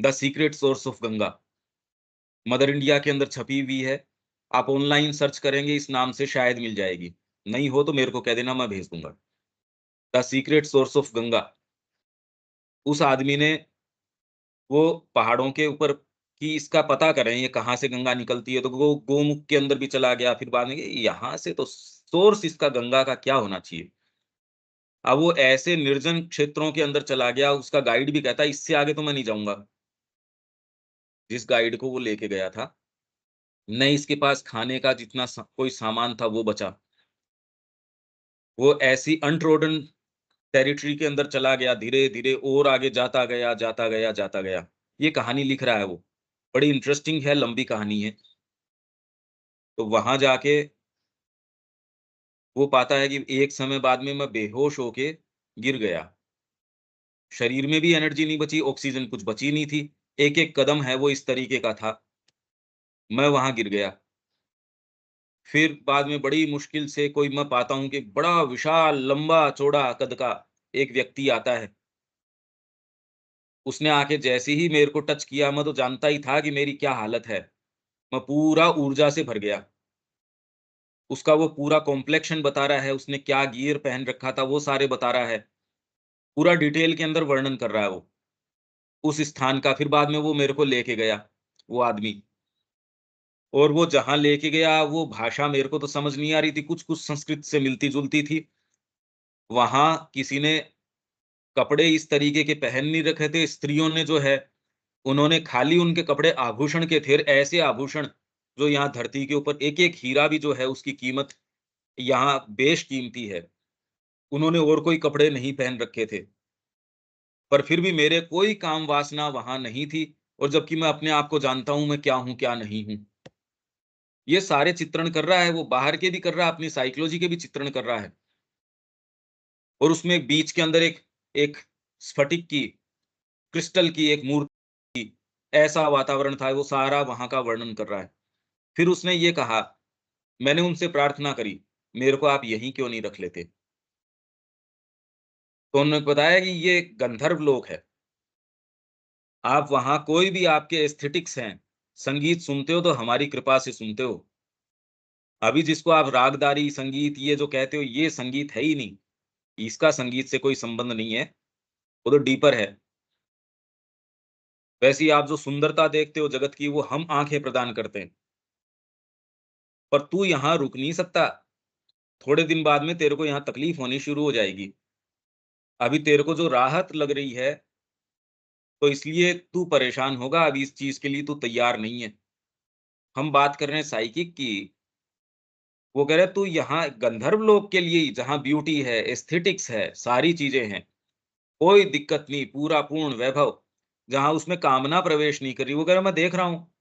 The secret source of Ganga, mother India के अंदर छपी हुई है। आप ऑनलाइन सर्च करेंगे इस नाम से शायद मिल जाएगी। नहीं हो तो मेरे को कह देना, मैं भेज दूँगा। The secret source of Ganga. उस आदमी ने वो पहाड़ों के ऊपर कि इसका पता करें ये कहाँ से गंगा निकलती है, तो वो गोमुख के अंदर भी चला गया, फिर बाद में कि यहाँ से तो सोर्स इसका गंगा का क्या होना चाहिए। अब वो ऐसे निर्जन क्षेत्रों के अंदर चला गया, उसका गाइड भी कहता है इससे आगे तो मैं नहीं जाऊँगा। जिस गाइड को वो लेके गया था, न इसके पास खाने का जितना कोई सामान था वो बचा। वो ऐसी अनट्रोडन टेरिटरी के अंदर चला गया, धीरे-धीरे और आगे जाता गया, जाता गया, जाता गया। ये कहानी लिख रहा है वो। बड़ी इंटरेस्टिंग है, लंबी कहानी है। तो वहाँ जाके वो पाता है कि एक समय बाद में मैं बेहोश होके गिर गया। शरीर में भी एनर्जी नहीं बची, ऑक्सीजन कुछ बची नहीं थी। एक-एक कदम है वो इस तरीके का था। मैं वहाँ गिर गया। फिर बाद में बड़ी मुश्किल से कोई मैं पाता हूँ कि बड़ा विशाल, लंबा-चौड़ा कद का एक व्यक्ति आता है। उसने आके जैसे ही मेरे को टच किया, मैं तो जानता ही था कि मेरी क्या हालत है। मैं पूरा ऊर्जा से भर गया। उसका वो पूरा कॉम्प्लेक्शन बता रहा है, उसने क्या गियर पहन रखा था, वो सारे बता रहा है। पूरा डिटेल के अंदर वर्णन कर रहा है वो, उस स्थान का। फिर बाद में वो मेरे को लेके गया, वो आदमी। और वो जहाँ लेके गया, वो भाषा मेरे को तो समझ नहीं आ रही थी, कुछ-कुछ संस्कृत से मिलती-जुलती थी। वहाँ किसी ने कपड़े इस तरीके के पहन नहीं रखे थे, स्त्रियों ने जो है, उन्होंने खाली उनके कपड़े आभूषण के थे, ऐसे आभूषण जो यहाँ धरती के ऊपर एक-एक हीरा भी जो है उसकी कीमत यहाँ बेशकीमती है। उन्होंने और कोई कपड़े नहीं पहन रखे थे, पर फिर भी मेरे कोई काम वासना वहाँ नहीं थी और जबकि मैं अपने आप को जानता हूँ, मैं क्या हूँ, क्या नहीं हूँ। ये सारे चित्रण कर रहा है, वो बाहर के भी कर रहा है, अपनी साइकोलॉजी के भी चित्रण कर रहा है। और उसमें एक बीच के अंदर एक एक स्फटिक की, क्रिस्टल की एक मूर्ति, ऐसा वातावरण था, वो सारा वहाँ का वर्णन कर रहा है। फिर उसने ये कहा, मैंने उनसे प्रार्थना करी, मेरे को आप यहीं क्यों नहीं रख लेते? तो उन्होंने बताया कि ये गंधर्व लोक है। आप वहाँ कोई भी आपके एस्थेटिक्स हैं, संगीत सुनते हो तो हमारी कृपा से सुनते हो। अभी जिसको आप रागदारी संगीत ये जो कहते हो, ये संगीत है ही नहीं। इसका संगीत से कोई संबंध नहीं है, वो तो डीपर है। वैसे ही आप जो सुंदरता देखते हो जगत की, वो हम आँखें प्रदान करते हैं। पर तू यहाँ रुक नहीं सकता, थोड़े दिन बाद में तेरे को यहाँ तकलीफ होनी शुरू हो जाएगी। अभी तेरे को जो राहत लग रही है, तो इसलिए तू परेशान होगा, अभी इस चीज़ के लिए तू तैयार नहीं है। हम बात कर रहे हैं साइकिक की, वो कह रहा है तू यहाँ गंधर्व लोक के लिए जहाँ ब्यूटी है, एस्थेटिक्स है, सारी चीज़ें हैं, कोई दिक्कत नहीं, पूरा पूर्ण वैभव, जहाँ उसमें कामना प्रवेश नहीं कर रही। वो कह रहा है मैं देख रहा हूँ,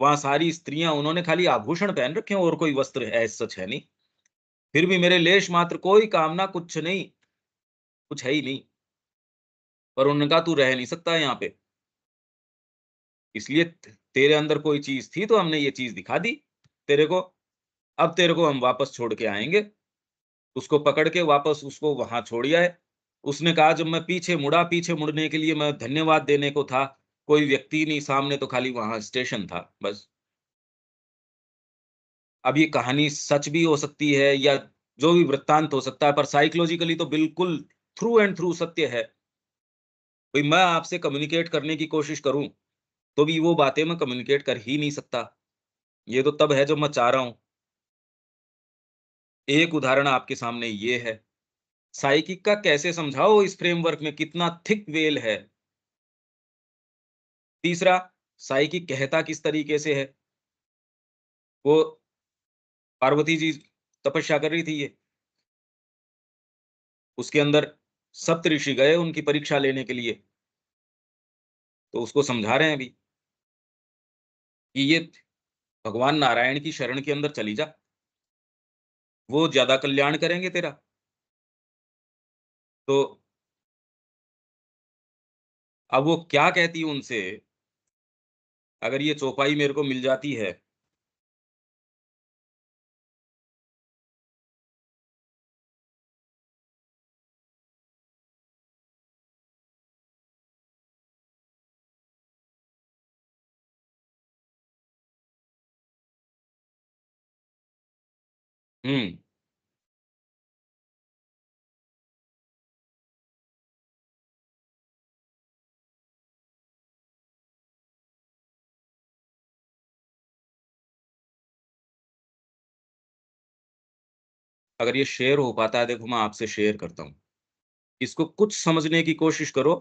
वहाँ सारी स्त्रियाँ उन्होंने खाली आभूषण पहन रखे हैं और कोई वस्त्र एज़ सच है नहीं। फिर भी मेरे लेश मात्र कोई कामना कुछ नहीं, कुछ है ही नहीं। पर उन्होंने कहा तू रह नहीं सकता यहाँ पे, इसलिए तेरे अंदर कोई चीज़ थी तो हमने ये चीज़ दिखा दी तेरे को। अब तेरे को हम वापस छोड़ के आएँगे। उसको पकड़ के वापस उसको वहाँ छोड़ आए। उसने कहा जब मैं पीछे मुड़ा, पीछे मुड़ने के लिए मैं धन्यवाद देने को था, कोई व्यक्ति नहीं सामने, तो खाली वहाँ स्टेशन था, बस। अब ये कहानी सच भी हो सकती है या जो भी वृत्तांत हो सकता है, पर साइकोलॉजिकली तो बिल्कुल थ्रू एंड थ्रू सत्य है। भई मैं आपसे कम्युनिकेट करने की कोशिश करूँ, तो भी वो बातें मैं कम्युनिकेट कर ही नहीं सकता। ये तो तब है जब मैं चाह रहा हूँ। एक उदाहरण आपके सामने ये है। साइकिक का कैसे समझाओ इस फ्रेमवर्क में कितना थिक वेल है। तीसरा, साइकिक कहता किस तरीके से है। वो पार्वती जी तपस्या कर रही थी ये, उसके अंदर सप्तऋषि गए उनकी परीक्षा लेने के लिए, तो उसको समझा रहे हैं अभी कि ये भगवान नारायण की शरण के अंदर चली जा, वो ज़्यादा कल्याण करेंगे तेरा। तो अब वो क्या कहती है उनसे अगर ये चौपाई मेरे को मिल जाती है, हम्म, अगर ये शेयर हो पाता है, देखो मैं आपसे शेयर करता हूँ, इसको कुछ समझने की कोशिश करो।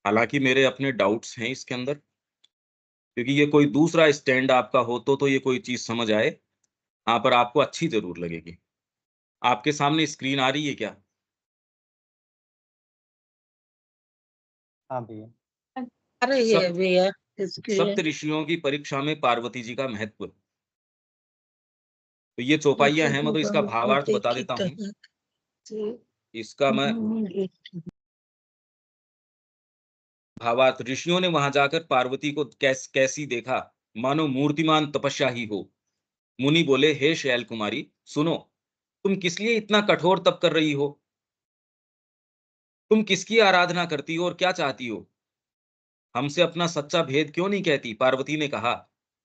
हालांकि मेरे अपने डाउट्स हैं इसके अंदर, क्योंकि ये कोई दूसरा स्टैंड आपका हो तो ये कोई चीज समझ आए, हाँ, पर आपको अच्छी जरूर लगेगी। आपके सामने स्क्रीन आ रही है क्या? हाँ भैया। अरे ये सप्त भैया इसके सप्त ऋषियों की परीक्षा में पार्वती जी का महत्व। तो ये चौपाइयां हैं, मैं तो इसका भावार्थ बता देता हूँ। इसका मैं भावार्थ, ऋषियों ने वहां जाकर पार्वती को कैसी देखा, मानो मूर्तिमान तपस्या ही हो। मुनि बोले, हे शैल कुमारी सुनो, तुम किस लिए इतना कठोर तप कर रही हो? तुम किसकी आराधना करती हो और क्या चाहती हो? हमसे अपना सच्चा भेद क्यों नहीं कहती? पार्वती ने कहा,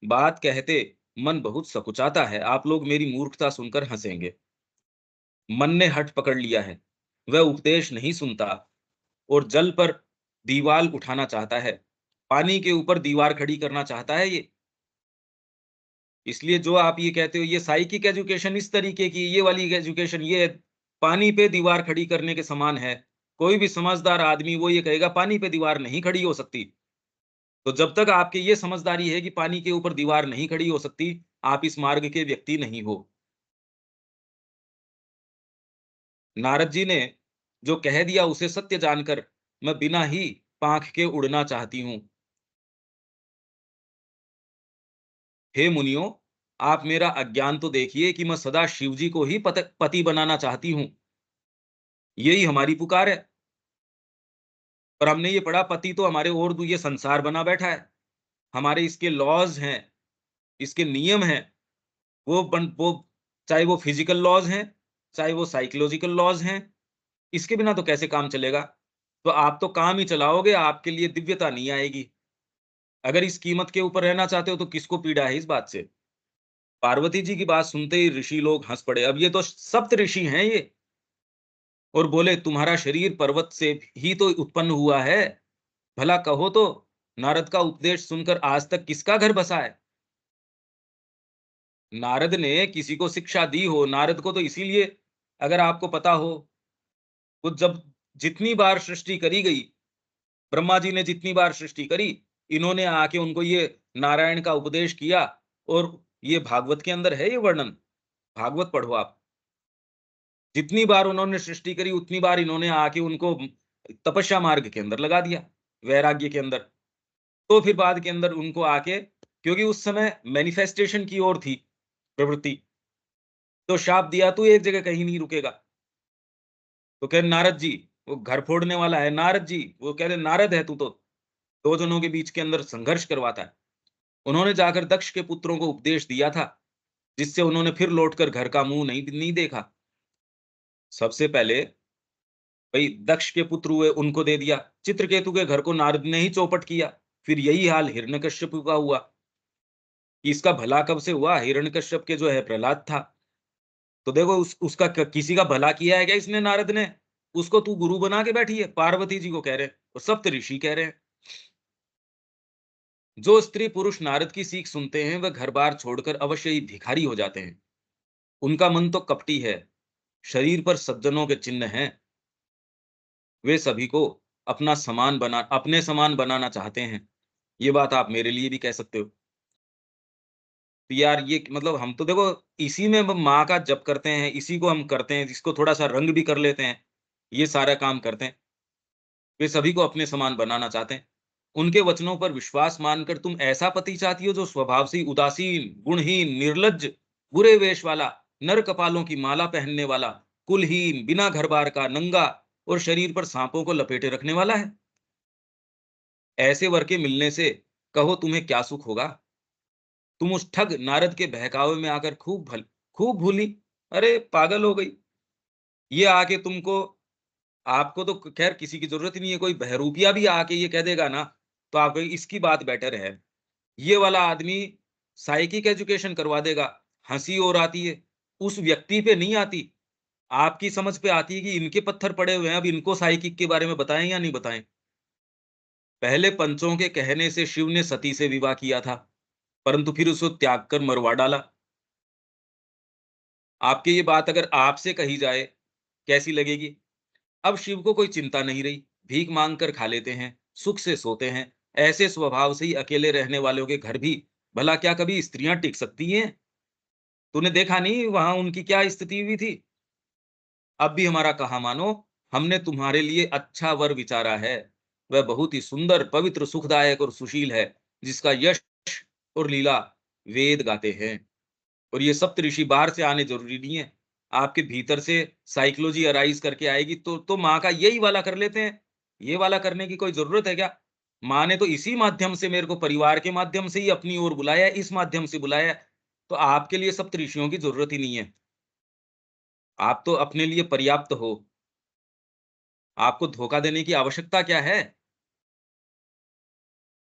बात कहते मन बहुत सकुचाता है, आप लोग मेरी मूर्खता सुनकर हंसेंगे। मन ने हठ पकड़ लिया है, वह उपदेश नहीं सुनता और जल पर दीवार उठाना चाहता है, पानी के ऊपर दीवार खड़ी करना चाहता है ये। इसलिए जो आप ये कहते हो, ये साइकिक एजुकेशन इस तरीके की, ये वाली एजुकेशन, ये पानी पे दीवार खड़ी करने के समान है। कोई भी समझदार आदमी वो ये कहेगा पानी पे दीवार नहीं खड़ी हो सकती। तो जब तक आपकी ये समझदारी है कि पानी के ऊपर दीवार नहीं खड़ी हो सकती, आप इस मार्ग के व्यक्ति नहीं हो। नारद जी ने जो कह दिया उसे सत्य जानकर मैं बिना ही पांख के उड़ना चाहती हूं। हे मुनियों, आप मेरा अज्ञान तो देखिए कि मैं सदा शिव जी को ही पति बनाना चाहती हूं। यही हमारी पुकार है। पर हमने ये पढ़ा, पति तो हमारे और ये संसार बना बैठा है। हमारे इसके लॉज हैं, इसके नियम हैं, वो चाहे वो फिजिकल लॉज हैं, चाहे वो साइकोलॉजिकल लॉज हैं। इसके बिना तो कैसे काम चलेगा? तो आप तो काम ही चलाओगे, आपके लिए दिव्यता नहीं आएगी। अगर इस कीमत के ऊपर रहना चाहते हो तो किसको पीड़ा है इस बात से? पार्वती जी की बात सुनते ही ऋषि लोग हंस पड़े। अब ये तो सप्त ऋषि हैं ये, और बोले, तुम्हारा शरीर पर्वत से ही तो उत्पन्न हुआ है। भला कहो तो, नारद का उपदेश सुनकर आज तक किसका घर बसा है? नारद ने किसी को शिक्षा दी हो? नारद को तो इसीलिए, अगर आपको पता हो, वो जब जितनी बार सृष्टि करी गई, ब्रह्मा जी ने जितनी बार सृष्टि करी, इन्होंने आके उनको ये नारायण का उपदेश किया। और ये भागवत के अंदर है ये वर्णन, भागवत पढ़ो आप। जितनी बार उन्होंने सृष्टि करी उतनी बार इन्होंने आके उनको तपस्या मार्ग के अंदर लगा दिया, वैराग्य के अंदर। तो फिर बाद के अंदर उनको आके, क्योंकि उस समय मैनिफेस्टेशन की ओर थी प्रवृत्ति, तो शाप दिया, तू एक जगह कहीं नहीं रुकेगा। तो कह नारद जी, वो घर फोड़ने वाला है नारद जी, वो कह रहे नारद है तू तो, दो जनों के बीच के अंदर संघर्ष करवाता है। उन्होंने जाकर दक्ष के पुत्रों को उपदेश दिया था, जिससे उन्होंने फिर लौटकर घर का मुंह नहीं देखा। सबसे पहले भाई दक्ष के पुत्र हुए, उनको दे दिया। चित्रकेतु के घर को नारद ने ही चौपट किया। फिर यही हाल हिरण्यकश्यप का हुआ। कि इसका भला कब से हुआ? हिरण्यकश्यप के जो है प्रहलाद था। तो देखो उसका किसी का भला किया है क्या इसने? नारद ने उसको तू गुरु बना के बैठी है, पार्वती जी को कह रहे हैं और सप्त ऋषि कह रहे हैं। जो स्त्री पुरुष नारद की सीख सुनते हैं वह घर बार छोड़कर अवश्य ही भिखारी हो जाते हैं। उनका मन तो कपटी है, शरीर पर सज्जनों के चिन्ह हैं। वे सभी को अपने समान बनाना चाहते हैं। ये बात आप मेरे लिए भी कह सकते हो। तो यार ये मतलब हम तो देखो इसी में माँ का जप करते हैं, इसी को हम करते हैं, जिसको थोड़ा सा रंग भी कर लेते हैं, ये सारा काम करते हैं। वे सभी को अपने समान बनाना चाहते हैं। उनके वचनों पर विश्वास मानकर तुम ऐसा पति चाहती हो जो स्वभाव से उदासीन, गुणहीन, निर्लज्ज, बुरे वेश वाला, नर कपालों की माला पहनने वाला, कुलहीन, बिना घर बार का, नंगा और शरीर पर सांपों को लपेटे रखने वाला है। ऐसे वर के मिलने से कहो तुम्हें क्या सुख होगा। तुम उस ठग नारद के बहकावे में आकर खूब भूली। अरे पागल हो गई। ये आके तुमको, आपको तो खैर किसी की जरूरत ही नहीं है, कोई बहरूपिया भी आके ये कह देगा ना तो आप कहेंगे, इसकी बात बेटर है। ये वाला आदमी साइकिक एजुकेशन करवा देगा। हंसी और आती है, उस व्यक्ति पे नहीं आती, आपकी समझ पे आती है कि इनके पत्थर पड़े हुए हैं, अब इनको साइकिक के बारे में बताएं या नहीं बताएं। पहले पंचों के कहने से शिव ने सती से विवाह किया था, परंतु फिर उसको त्याग कर मरवा डाला। आपकी ये बात अगर आपसे कही जाए कैसी लगेगी। अब शिव को कोई चिंता नहीं रही, भीख मांग कर खा लेते हैं, सुख से सोते हैं। ऐसे स्वभाव से ही अकेले रहने वालों के घर भी भला क्या कभी स्त्रियां टिक सकती हैं। तूने देखा नहीं वहां उनकी क्या स्थिति हुई थी। अब भी हमारा कहा मानो, हमने तुम्हारे लिए अच्छा वर विचारा है। वह बहुत ही सुंदर, पवित्र, सुखदायक और सुशील है, जिसका यश और लीला वेद गाते हैं। और ये सप्तऋषि बाहर से आने जरूरी नहीं है, आपके भीतर से साइकोलॉजी अराइज करके आएगी तो माँ का यही वाला कर लेते हैं। ये वाला करने की कोई जरूरत है क्या। माँ ने तो इसी माध्यम से मेरे को, परिवार के माध्यम से ही अपनी ओर बुलाया, इस माध्यम से बुलाया। तो आपके लिए सप्तऋषियों की जरूरत ही नहीं है। आप तो अपने लिए पर्याप्त हो। आपको धोखा देने की आवश्यकता क्या है।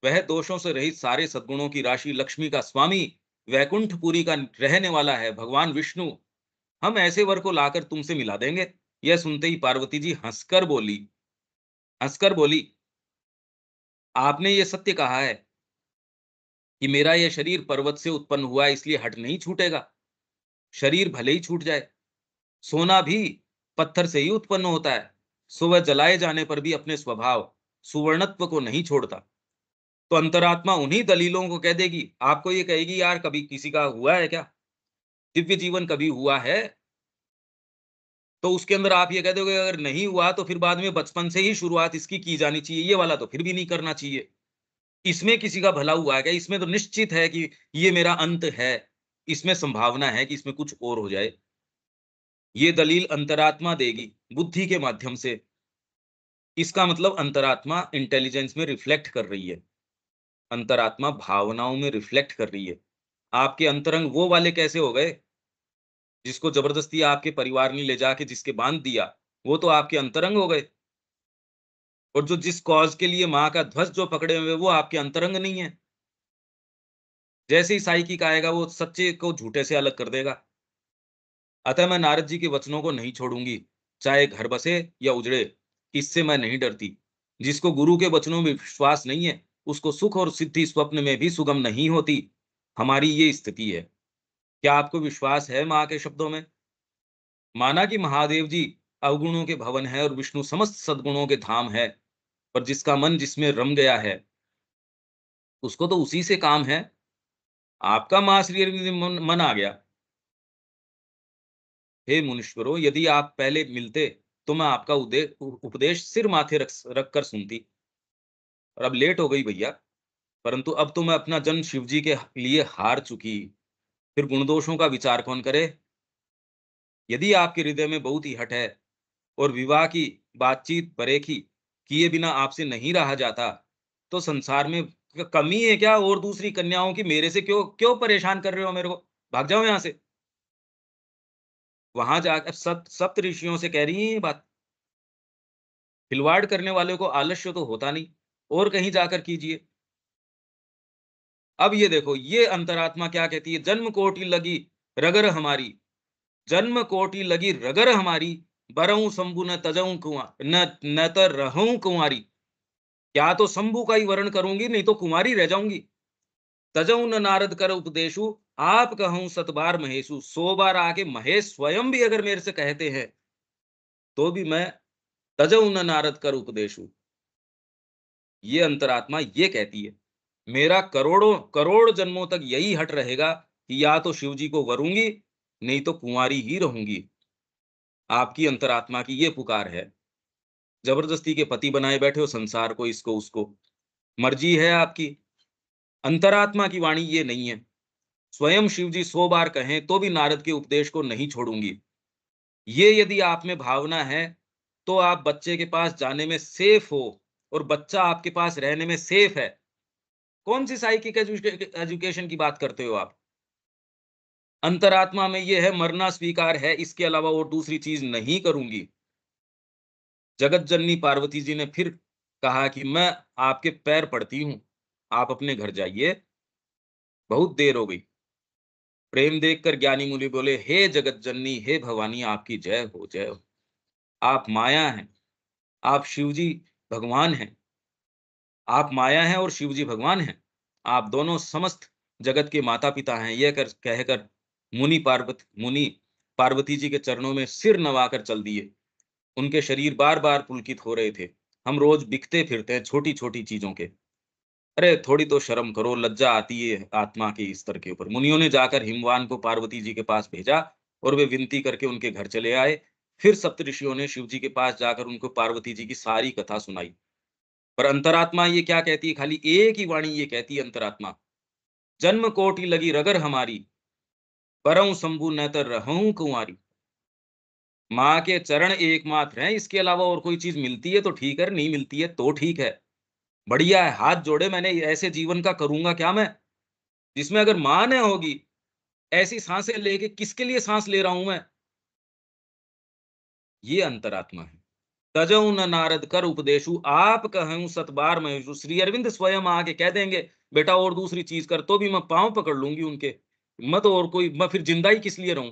वह दोषों से रहित सारे सद्गुणों की राशि, लक्ष्मी का स्वामी, वैकुंठपुरी का रहने वाला है भगवान विष्णु। हम ऐसे वर को लाकर तुमसे मिला देंगे। यह सुनते ही पार्वती जी हंसकर बोली, आपने ये सत्य कहा है कि मेरा यह शरीर पर्वत से उत्पन्न हुआ है, इसलिए हट नहीं छूटेगा। शरीर भले ही छूट जाए, सोना भी पत्थर से ही उत्पन्न होता है, सो वह जलाए जाने पर भी अपने स्वभाव सुवर्णत्व को नहीं छोड़ता। तो अंतरात्मा उन्हीं दलीलों को कह देगी, आपको ये कहेगी, यार कभी किसी का हुआ है क्या, दिव्य जीवन कभी हुआ है। तो उसके अंदर आप ये कह दोगे अगर नहीं हुआ तो फिर बाद में बचपन से ही शुरुआत इसकी की जानी चाहिए, ये वाला तो फिर भी नहीं करना चाहिए। इसमें किसी का भला हुआ है क्या, इसमें तो निश्चित है कि ये मेरा अंत है, इसमें संभावना है कि इसमें कुछ और हो जाए। ये दलील अंतरात्मा देगी बुद्धि के माध्यम से। इसका मतलब अंतरात्मा इंटेलिजेंस में रिफ्लेक्ट कर रही है, अंतरात्मा भावनाओं में रिफ्लेक्ट कर रही है। आपके अंतरंग वो वाले कैसे हो गए, जिसको जबरदस्ती आपके परिवार ने ले जाके जिसके बांध दिया, वो तो आपके अंतरंग हो गए। और जो जिस कॉज के लिए माँ का ध्वज जो पकड़े हुए, वो आपके अंतरंग नहीं है। जैसे ही साइकिक आएगा, वो सच्चे को झूठे से अलग कर देगा। अतः मैं नारद जी के वचनों को नहीं छोड़ूंगी, चाहे घर बसे या उजड़े, इससे मैं नहीं डरती। जिसको गुरु के वचनों में विश्वास नहीं है, उसको सुख और सिद्धि स्वप्न में भी सुगम नहीं होती। हमारी ये स्थिति है। क्या आपको विश्वास है माँ के शब्दों में। माना कि महादेव जी अवगुणों के भवन है और विष्णु समस्त सद्गुणों के धाम है, पर जिसका मन जिसमें रम गया है, उसको तो उसी से काम है। आपका माँ श्री अरविंद में मन आ गया। हे मुनीश्वरों, यदि आप पहले मिलते तो मैं आपका उपदेश सिर माथे रख कर सुनती। और अब लेट हो गई भैया, परंतु अब तो मैं अपना जन्म शिव जी के लिए हार चुकी। फिर गुण दोषों का विचार कौन करे। यदि आपके हृदय में बहुत ही हट है और विवाह की बातचीत बरेखी किए बिना आपसे नहीं रहा जाता, तो संसार में कमी है क्या और दूसरी कन्याओं की। मेरे से क्यों क्यों परेशान कर रहे हो मेरे को। भाग जाओ यहां से। वहां जाकर सप्त ऋषियों से कह रही है ये बात। खिलवाड़ करने वाले को आलस्य तो होता नहीं, और कहीं जाकर कीजिए। अब ये देखो, ये अंतरात्मा क्या कहती है, जन्म कोटि लगी रगर हमारी, जन्म कोटि लगी रगर हमारी, बरऊं शंभु न तजऊं कुंवर न त रहूं कुंवारी। क्या तो शंभु का ही वर्ण करूंगी, नहीं तो कुंवारी रह जाऊंगी। तजऊं न नारद कर उपदेशु, आप कहूं सतबार महेशु। 100 बार आके महेश स्वयं भी अगर मेरे से कहते हैं तो भी मैं तजऊं न नारद कर उपदेशु। ये अंतरात्मा ये कहती है। मेरा करोड़ों करोड़ जन्मों तक यही हट रहेगा कि या तो शिव जी को वरूंगी, नहीं तो कुंवारी ही रहूंगी। आपकी अंतरात्मा की ये पुकार है। जबरदस्ती के पति बनाए बैठे हो संसार को, इसको उसको। मर्जी है आपकी। अंतरात्मा की वाणी ये नहीं है। स्वयं शिव जी 100 बार कहें तो भी नारद के उपदेश को नहीं छोड़ूंगी। ये यदि आप में भावना है तो आप बच्चे के पास जाने में सेफ हो, और बच्चा आपके पास रहने में सेफ है। कौन सी साइकिक एजुकेशन की बात करते हो आप? अंतरात्मा में ये है, मरना स्वीकार है, इसके अलावा और दूसरी चीज नहीं करूंगी। जगत जननी पार्वती जी ने फिर कहा कि मैं आपके पैर पड़ती हूं, आप अपने घर जाइए, बहुत देर हो गई। प्रेम देखकर ज्ञानी मुनि बोले, हे जगत जननी, हे भवानी, आपकी जय हो, जय हो। आप माया हैं, आप शिवजी भगवान हैं। आप माया हैं और शिवजी भगवान हैं। आप दोनों समस्त जगत के माता पिता हैं। यह कहकर मुनि पार्वती जी के चरणों में सिर नवाकर चल दिए। उनके शरीर बार बार पुलकित हो रहे थे। हम रोज बिकते फिरते हैं छोटी छोटी चीजों के। अरे थोड़ी तो शर्म करो, लज्जा आती है आत्मा के स्तर के ऊपर। मुनियों ने जाकर हिमवान को पार्वती जी के पास भेजा और वे विनती करके उनके घर चले आए। फिर सप्तऋषियों ने शिव जी के पास जाकर उनको पार्वती जी की सारी कथा सुनाई। पर अंतरात्मा ये क्या कहती है? खाली एक ही वाणी ये कहती है अंतरात्मा, जन्म कोटि लगी रगर हमारी, परऊं शंभु न तर रहूं कुंवारी। माँ के चरण एकमात्र हैं, इसके अलावा और कोई चीज मिलती है तो ठीक है, नहीं मिलती है तो ठीक है, बढ़िया है, हाथ जोड़े, मैंने ऐसे जीवन का करूंगा क्या मैं, जिसमें अगर माँ न होगी, ऐसी सांसें लेके किसके लिए सांस ले रहा हूं मैं? ये अंतरात्मा है। तजऊ न नारद कर उपदेशु, आप कहूं सत बार महेशु। श्री अरविंद स्वयं आके कह देंगे, बेटा और दूसरी चीज कर, तो भी मैं पांव पकड़ लूंगी उनके। मैं तो और कोई, मैं फिर जिंदा ही किस लिए रहूं?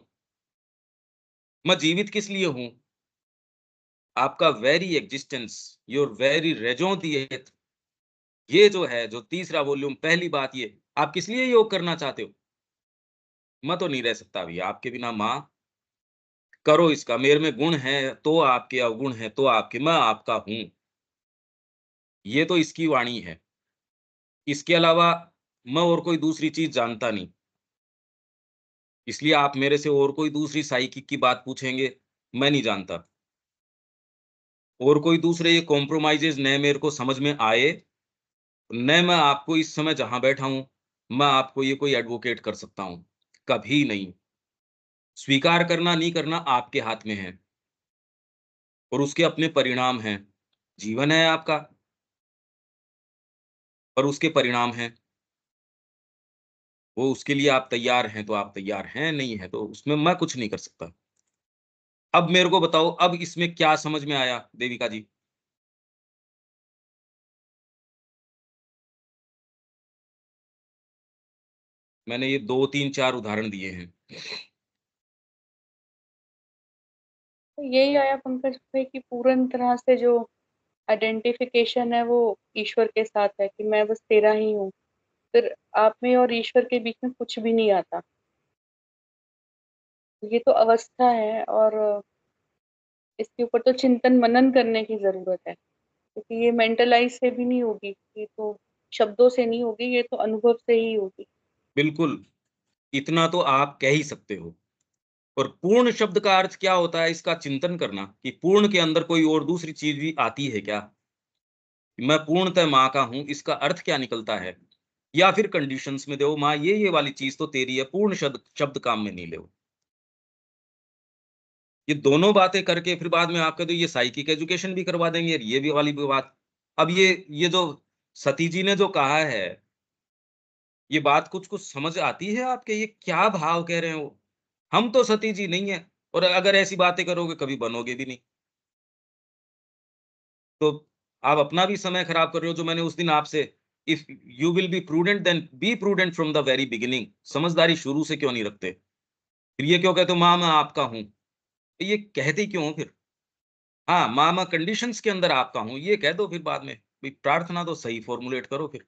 मैं जीवित किस लिए हूं? आपका वेरी एग्जिस्टेंस, योर वेरी रेजों दिएत, ये जो है, जो तीसरा वॉल्यूम, पहली बात ये, आप किस लिए योग करना चाहते हो? मैं तो नहीं रह सकता भैया आपके बिना। माँ, करो इसका, मेरे में गुण है तो आपके, अवगुण है तो आपके, मैं आपका हूं। ये तो इसकी वाणी है। इसके अलावा मैं और कोई दूसरी चीज जानता नहीं। इसलिए आप मेरे से और कोई दूसरी साइकिक की बात पूछेंगे, मैं नहीं जानता। और कोई दूसरे ये कॉम्प्रोमाइजेज न मेरे को समझ में आए, न मैं आपको इस समय जहां बैठा हूं, मैं आपको ये कोई एडवोकेट कर सकता हूं, कभी नहीं। स्वीकार करना नहीं करना आपके हाथ में है, और उसके अपने परिणाम हैं। जीवन है आपका, और उसके परिणाम हैं। वो उसके लिए आप तैयार हैं तो आप तैयार हैं, नहीं है तो उसमें मैं कुछ नहीं कर सकता। अब मेरे को बताओ, अब इसमें क्या समझ में आया देविका जी? मैंने ये 2 3 4 उदाहरण दिए हैं। तो यही आया पंकज भाई कि पूर्ण तरह से जो आइडेंटिफिकेशन है वो ईश्वर के साथ है, कि मैं बस तेरा ही हूँ। फिर आप में और ईश्वर के बीच में कुछ भी नहीं आता। ये तो अवस्था है, और इसके ऊपर तो चिंतन मनन करने की जरूरत है, क्योंकि ये मेंटलाइज से भी नहीं होगी, ये तो शब्दों से नहीं होगी, ये तो अनुभव से ही होगी। बिल्कुल, इतना तो आप कह ही सकते हो। और पूर्ण शब्द का अर्थ क्या होता है, इसका चिंतन करना, कि पूर्ण के अंदर कोई और दूसरी चीज भी आती है क्या? मैं पूर्णतः माँ का हूं, इसका अर्थ क्या निकलता है? या फिर कंडीशंस में दो, माँ ये वाली चीज तो तेरी है, पूर्ण शब्द शब्द काम में नहीं ले। ये दोनों बातें करके फिर बाद में आप कह दो ये साइकिक एजुकेशन भी करवा देंगे, ये भी वाली भी बात। अब ये जो सती जी ने जो कहा है, ये बात कुछ कुछ समझ आती है आपके? ये क्या भाव कह रहे हो? हम तो सती जी नहीं है, और अगर ऐसी बातें करोगे कभी बनोगे भी नहीं। तो आप अपना भी समय खराब कर रहे हो। जो मैंने उस दिन आपसे, if you will be prudent then be prudent from the very beginning, समझदारी शुरू से क्यों नहीं रखते? फिर ये क्यों कहते हो माँ मैं आपका हूं? ये कहते क्यों हो फिर? हाँ, माँ मैं कंडीशंस के अंदर आपका हूं, ये कह दो फिर बाद में। भाई प्रार्थना तो सही फॉर्मुलेट करो फिर।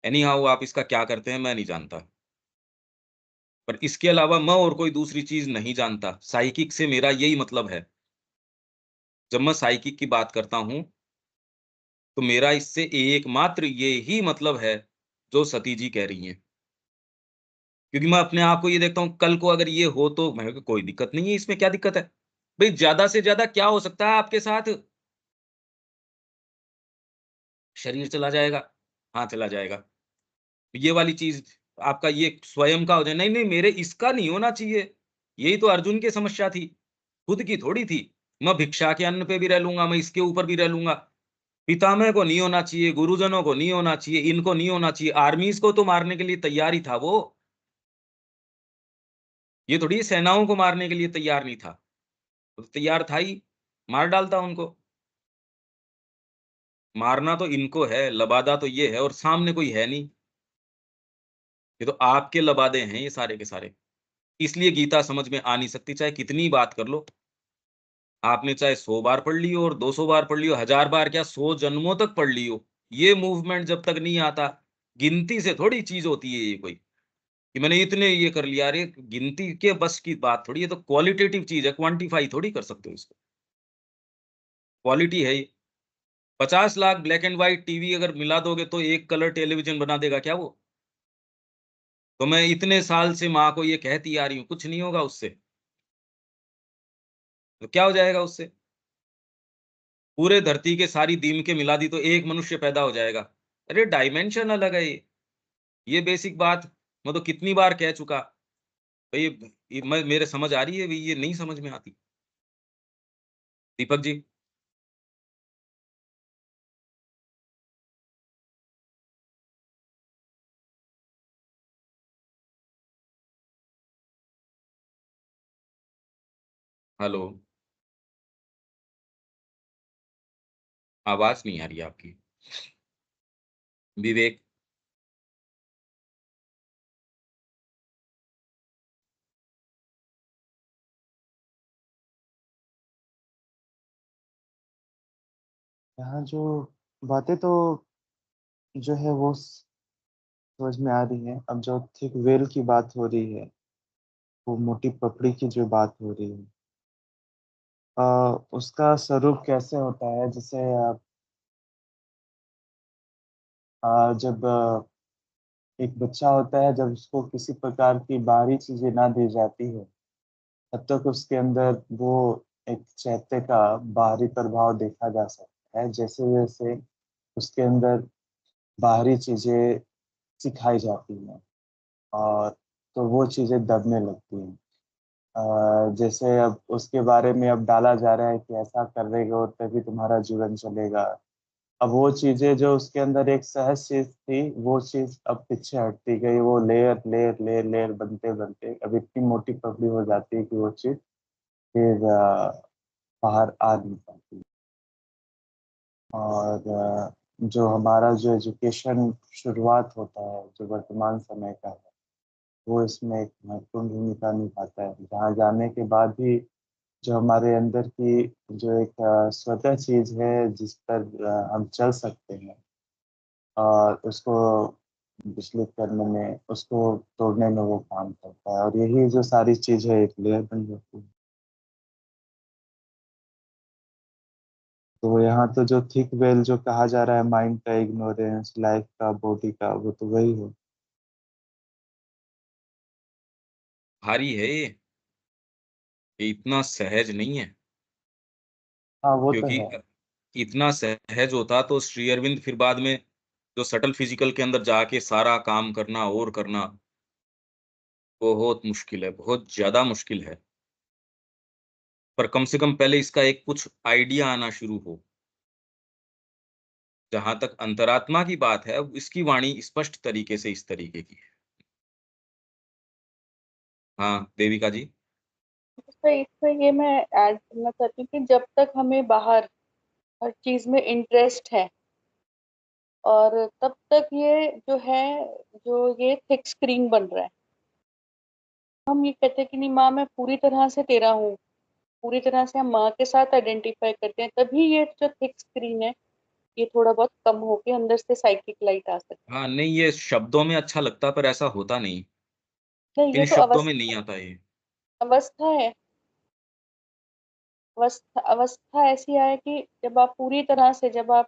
एनी हाउ आप इसका क्या करते हैं मैं नहीं जानता, पर इसके अलावा मैं और कोई दूसरी चीज नहीं जानता। साइकिक से मेरा यही मतलब है। जब मैं साइकिक की बात करता हूं, तो मेरा इससे एकमात्र ये ही मतलब है जो सती जी कह रही हैं। क्योंकि मैं अपने आप को ये देखता हूँ, कल को अगर ये हो तो मैं कोई दिक्कत नहीं है, इसमें क्या दिक्कत है? भाई ज्यादा से ज्यादा क्या हो सकता है आपके साथ? शरीर चला जाएगा। हाँ, चला जाएगा। ये वाली चीज आपका ये स्वयं का हो जाए, नहीं नहीं मेरे इसका नहीं होना चाहिए। यही तो अर्जुन की समस्या थी, खुद की थोड़ी थी। मैं भिक्षा के अन्न पे भी रह लूंगा, मैं इसके ऊपर भी रह लूंगा। पितामह को नहीं होना चाहिए, गुरुजनों को नहीं होना चाहिए, इनको नहीं होना चाहिए। आर्मीज को तो मारने के लिए तैयार ही था वो। ये थोड़ी सेनाओं को मारने के लिए तैयार नहीं था, तो तैयार था ही, मार डालता उनको। मारना तो इनको है, लबादा तो ये है, और सामने कोई है नहीं। ये तो आपके लबादे हैं ये सारे के सारे। इसलिए गीता समझ में आ नहीं सकती, चाहे कितनी बात कर लो। आपने चाहे 100 बार पढ़ ली हो, और 200 बार पढ़ ली हो, 1000 बार क्या 100 जन्मों तक पढ़ ली हो, ये मूवमेंट जब तक नहीं आता, गिनती से थोड़ी चीज होती है ये कोई, कि मैंने इतने ये कर लिया। अरे गिनती के बस की बात थोड़ी, ये तो क्वालिटेटिव चीज है, क्वांटिफाई थोड़ी कर सकते हो इसको। क्वालिटी है ये। 50 lakh black and white TV अगर मिला दोगे तो एक कलर टेलीविजन बना देगा क्या वो? तो मैं इतने साल से माँ को ये कहती आ रही हूँ, कुछ नहीं होगा उससे। तो क्या हो जाएगा उससे? पूरे धरती के सारी दीम के मिला दी तो एक मनुष्य पैदा हो जाएगा। अरे डायमेंशन अलग है ये बेसिक बात मैं तो कितनी बार कह चुका। भाई मैं मेरे समझ आ रही है, भाई ये नहीं समझ में आती। दीपक जी। हेलो। आवाज नहीं आ रही आपकी। विवेक। यहाँ जो बातें तो जो है वो समझ में आ रही है। अब जो थिक वेल की बात हो रही है, वो मोटी पपड़ी की जो बात हो रही है, उसका स्वरूप कैसे होता है? जैसे जब एक बच्चा होता है, जब उसको किसी प्रकार की बाहरी चीजें ना दी जाती है, तब तक उसके अंदर वो एक चैत्य का बाहरी प्रभाव देखा जा सकता है। जैसे जैसे उसके अंदर बाहरी चीजें सिखाई जाती हैं, और तो वो चीजें दबने लगती हैं। जैसे अब उसके बारे में अब डाला जा रहा है कि ऐसा करेगा तभी तुम्हारा जीवन चलेगा। अब वो चीजें जो उसके अंदर एक सहज चीज थी, वो चीज अब पीछे हटती गई। वो लेयर लेयर लेयर लेयर बनते बनते अब इतनी मोटी पपड़ी हो जाती है कि वो चीज फिर बाहर आ नहीं पाती। और जो हमारा जो एजुकेशन शुरुआत होता है, जो वर्तमान समय का है, वो इसमें एक महत्वपूर्ण भूमिका निभाता है। जहाँ जाने के बाद भी जो हमारे अंदर की जो एक स्वतः चीज है, जिस पर हम चल सकते हैं, और उसको विचलित करने में, उसको तोड़ने में वो काम करता है। और यही जो सारी चीज है एक लेयर बन जाती है। तो यहाँ तो जो थिक वेल जो कहा जा रहा है, माइंड का इग्नोरेंस, लाइफ का, बॉडी का, वो तो वही है। भारी है ये इतना सहज नहीं है। हाँ वो तो क्योंकि है। इतना सहज होता तो श्री अरविंद फिर बाद में जो सटल फिजिकल के अंदर जाके सारा काम करना और करना बहुत मुश्किल है, बहुत ज्यादा मुश्किल है। पर कम से कम पहले इसका एक कुछ आइडिया आना शुरू हो। जहां तक अंतरात्मा की बात है, इसकी वाणी स्पष्ट तरीके से इस तरीके की है। हाँ देविका जी। इसमें ये मैं ऐड करना चाहती हूँ कि जब तक हमें बाहर हर चीज में इंटरेस्ट है, और तब तक ये जो है, जो ये थिक स्क्रीन बन रहा है, हम ये कहते हैं कि नहीं माँ मैं पूरी तरह से तेरा हूँ, पूरी तरह से हम माँ के साथ आइडेंटिफाई करते हैं, तभी ये जो थिक स्क्रीन है ये थोड़ा बहुत कम होके अंदर से साइकिक लाइट आ सकती हाँ नहीं, ये शब्दों में अच्छा लगता पर ऐसा होता नहीं। है। नहीं, ये इन तो शब्दों में नहीं अवस्था आता ये। अवस्था है। अवस्था ऐसी है कि जब आप पूरी तरह से, जब आप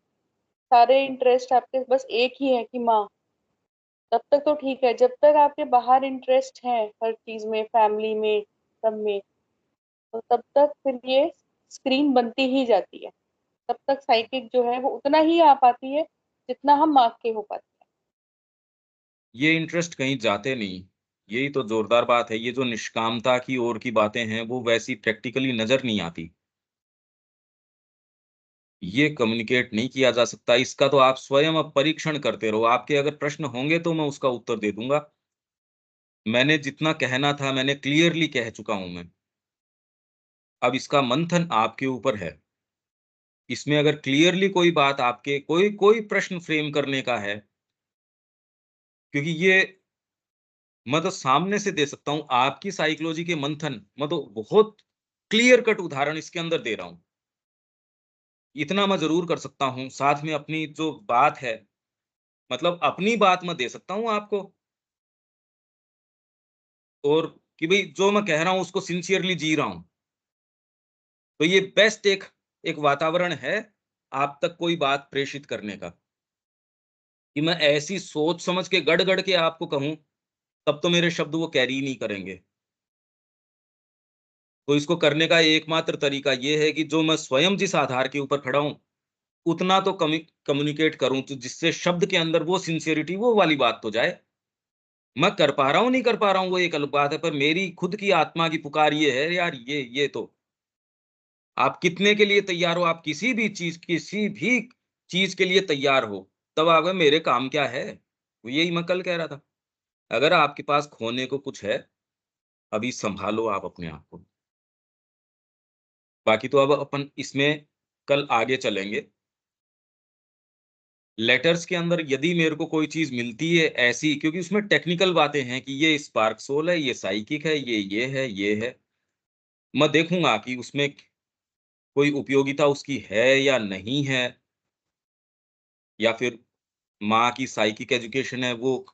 सारे इंटरेस्ट आपके बस एक ही है कि माँ, तब तक तो ठीक है। जब तक आपके बाहर इंटरेस्ट है हर चीज में, फैमिली में, सब में, तो तब तक फिर ये स्क्रीन बनती ही जाती है। तब तक साइकिक जो है वो उतना ही आ पाती है जितना हम माँ के हो पाते हैं। ये इंटरेस्ट कहीं जाते नहीं। यही तो जोरदार बात है। ये जो निष्कामता की ओर की बातें हैं वो वैसी प्रैक्टिकली नजर नहीं आती। ये कम्युनिकेट नहीं किया जा सकता। इसका तो आप स्वयं अब परीक्षण करते रहो। आपके अगर प्रश्न होंगे तो मैं उसका उत्तर दे दूंगा। मैंने जितना कहना था मैंने क्लियरली कह चुका हूं मैं। अब इसका मंथन आपके ऊपर है। इसमें अगर क्लियरली कोई बात आपके कोई कोई प्रश्न फ्रेम करने का है, क्योंकि ये मैं तो सामने से दे सकता हूं आपकी साइकोलॉजी के मंथन, मैं तो बहुत क्लियर कट उदाहरण इसके अंदर दे रहा हूं। इतना मैं जरूर कर सकता हूं, साथ में अपनी जो बात है, मतलब अपनी बात मैं दे सकता हूं आपको, और कि भाई जो मैं कह रहा हूं उसको सिंसियरली जी रहा हूं। तो ये बेस्ट एक एक वातावरण है आप तक कोई बात प्रेषित करने का, कि मैं ऐसी सोच समझ के गड़ गड़ के आपको कहूं, तब तो मेरे शब्द वो कैरी नहीं करेंगे। तो इसको करने का एकमात्र तरीका ये है कि जो मैं स्वयं जिस आधार के ऊपर खड़ा हूं, उतना तो कम्युनिकेट करूं, तो जिससे शब्द के अंदर वो सिंसियरिटी, वो वाली बात तो जाए। मैं कर पा रहा हूं नहीं कर पा रहा हूं वो एक अलग बात है, पर मेरी खुद की आत्मा की पुकार ये है यार, ये तो आप कितने के लिए तैयार हो, आप किसी भी चीज के लिए तैयार हो, तब आगे मेरे काम क्या है। वो यही मैं कल कह रहा था। अगर आपके पास खोने को कुछ है, अभी संभालो आप अपने आप को। बाकी तो अब अपन इसमें कल आगे चलेंगे। लेटर्स के अंदर यदि मेरे को कोई चीज मिलती है ऐसी, क्योंकि उसमें टेक्निकल बातें हैं कि ये स्पार्क सोल है, ये साइकिक है, ये है, मैं देखूंगा कि उसमें कोई उपयोगिता उसकी है या नहीं है, या फिर माँ की साइकिक एजुकेशन है वो,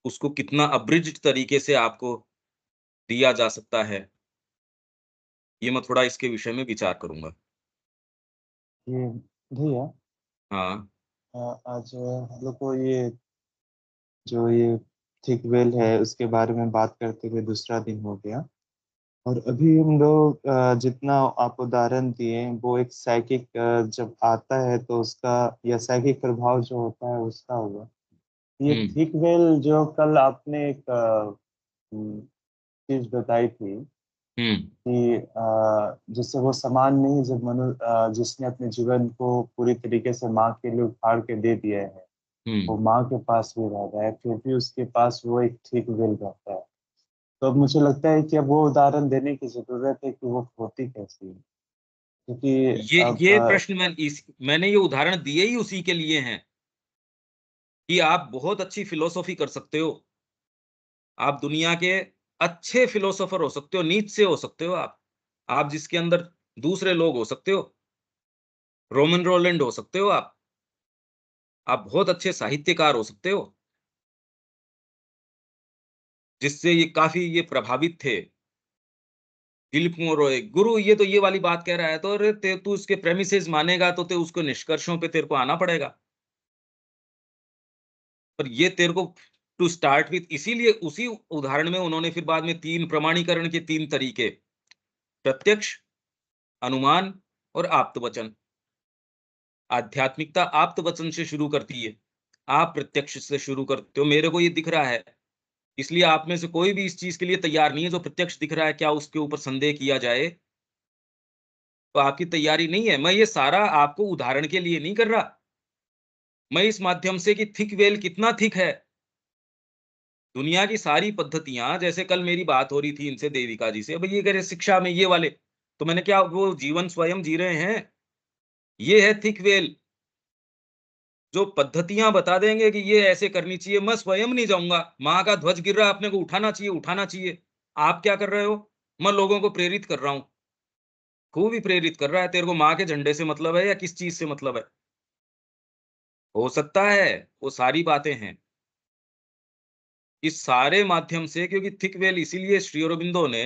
उसको कितना अब्रिज्ड तरीके से आपको दिया जा सकता है। ये मैं थोड़ा इसके विषय में विचार करूंगा। ये भैया, हाँ। आज हम लोग को ये जो ये थिक वेल है उसके बारे में बात करते हुए दूसरा दिन हो गया। और अभी हम लोग जितना आप उदाहरण दिए वो एक साइकिक जब आता है तो उसका या साइकिक प्रभाव जो होता है उसका हुआ। ये हम्म। थिक वेल जो कल आपने एक चीज बताई थी हम्म। कि जिससे वो समान नहीं, जब जिसने अपने जीवन को पूरी तरीके से माँ के लिए उखाड़ के दे दिया है, वो हम्म। माँ के पास भी रह रहा है, फिर भी उसके पास वो एक ठीक विल रहता है। तो अब मुझे लगता है कि अब वो उदाहरण देने की जरूरत है कि वो होती कैसी है, क्योंकि अब ये प्रश्न मैंने ये उदाहरण दिए ही उसी के लिए हैं कि आप बहुत अच्छी फिलोसॉफी कर सकते हो, आप दुनिया के अच्छे फिलोसोफर हो सकते हो, नीच से हो सकते हो आप जिसके अंदर दूसरे लोग हो सकते हो, रोमन रोलैंड हो सकते हो आप बहुत अच्छे साहित्यकार हो सकते हो, जिससे ये काफी ये प्रभावित थे। दिलीप मोरॉय गुरु ये तो ये वाली बात कह रहा है, तो अरे तू उसके प्रेमिसेस मानेगा तो ते उसको निष्कर्षों पे तेरे को आना पड़ेगा। पर ये तेरे को टू स्टार्ट विथ, इसीलिए उसी उदाहरण में उन्होंने फिर बाद में तीन प्रमाणीकरण के तीन तरीके, प्रत्यक्ष, अनुमान और आप्तवचन। आध्यात्मिकता आप्तवचन से शुरू करती है, आप प्रत्यक्ष से शुरू करते हो, मेरे को ये दिख रहा है, इसलिए आप में से कोई भी इस चीज के लिए तैयार नहीं है। जो प्रत्यक्ष दिख रहा है क्या उसके ऊपर संदेह किया जाए, तो आपकी तैयारी नहीं है। मैं ये सारा आपको उदाहरण के लिए नहीं कर रहा, मैं इस माध्यम से कि थिक वेल कितना थिक है। दुनिया की सारी पद्धतियां, जैसे कल मेरी बात हो रही थी इनसे देविका जी से, अब ये कह रहे शिक्षा में ये वाले, तो मैंने क्या वो जीवन स्वयं जी रहे हैं, ये है थिक वेल। जो पद्धतियां बता देंगे कि ये ऐसे करनी चाहिए, मैं स्वयं नहीं जाऊंगा। माँ का ध्वज गिर रहा है, अपने को उठाना चाहिए, उठाना चाहिए। आप क्या कर रहे हो, मैं लोगों को प्रेरित कर रहा हूं, खूब ही प्रेरित कर रहा है। तेरे को माँ के झंडे से मतलब है या किस चीज से मतलब है? हो सकता है वो सारी बातें हैं इस सारे माध्यम से, क्योंकि थिक वेल इसीलिए श्री अरबिंदो ने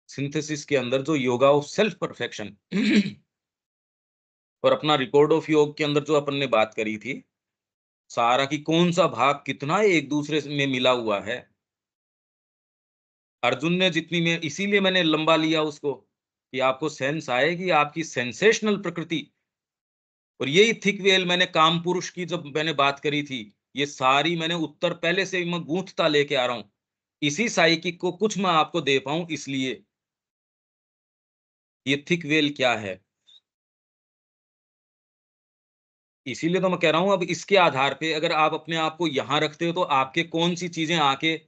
सिंथेसिस के अंदर जो योगा ऑफ सेल्फ परफेक्शन और अपना रिकॉर्ड ऑफ योग के अंदर जो अपन ने बात करी थी, सारा की कौन सा भाग कितना एक दूसरे में मिला हुआ है। अर्जुन ने जितनी में, इसीलिए मैंने लंबा लिया उसको कि आपको सेंस आए कि आपकी सेंसेशनल प्रकृति, और यही थिक वेल मैंने काम पुरुष की जब मैंने बात करी थी, ये सारी मैंने उत्तर पहले से ही मैं गूंथता लेके आ रहा हूं, इसी साइकिक को कुछ मैं आपको दे पाऊं, इसलिए ये थिक वेल क्या है। इसीलिए तो मैं कह रहा हूं, अब इसके आधार पे अगर आप अपने आप को यहां रखते हो तो आपके कौन सी चीजें आके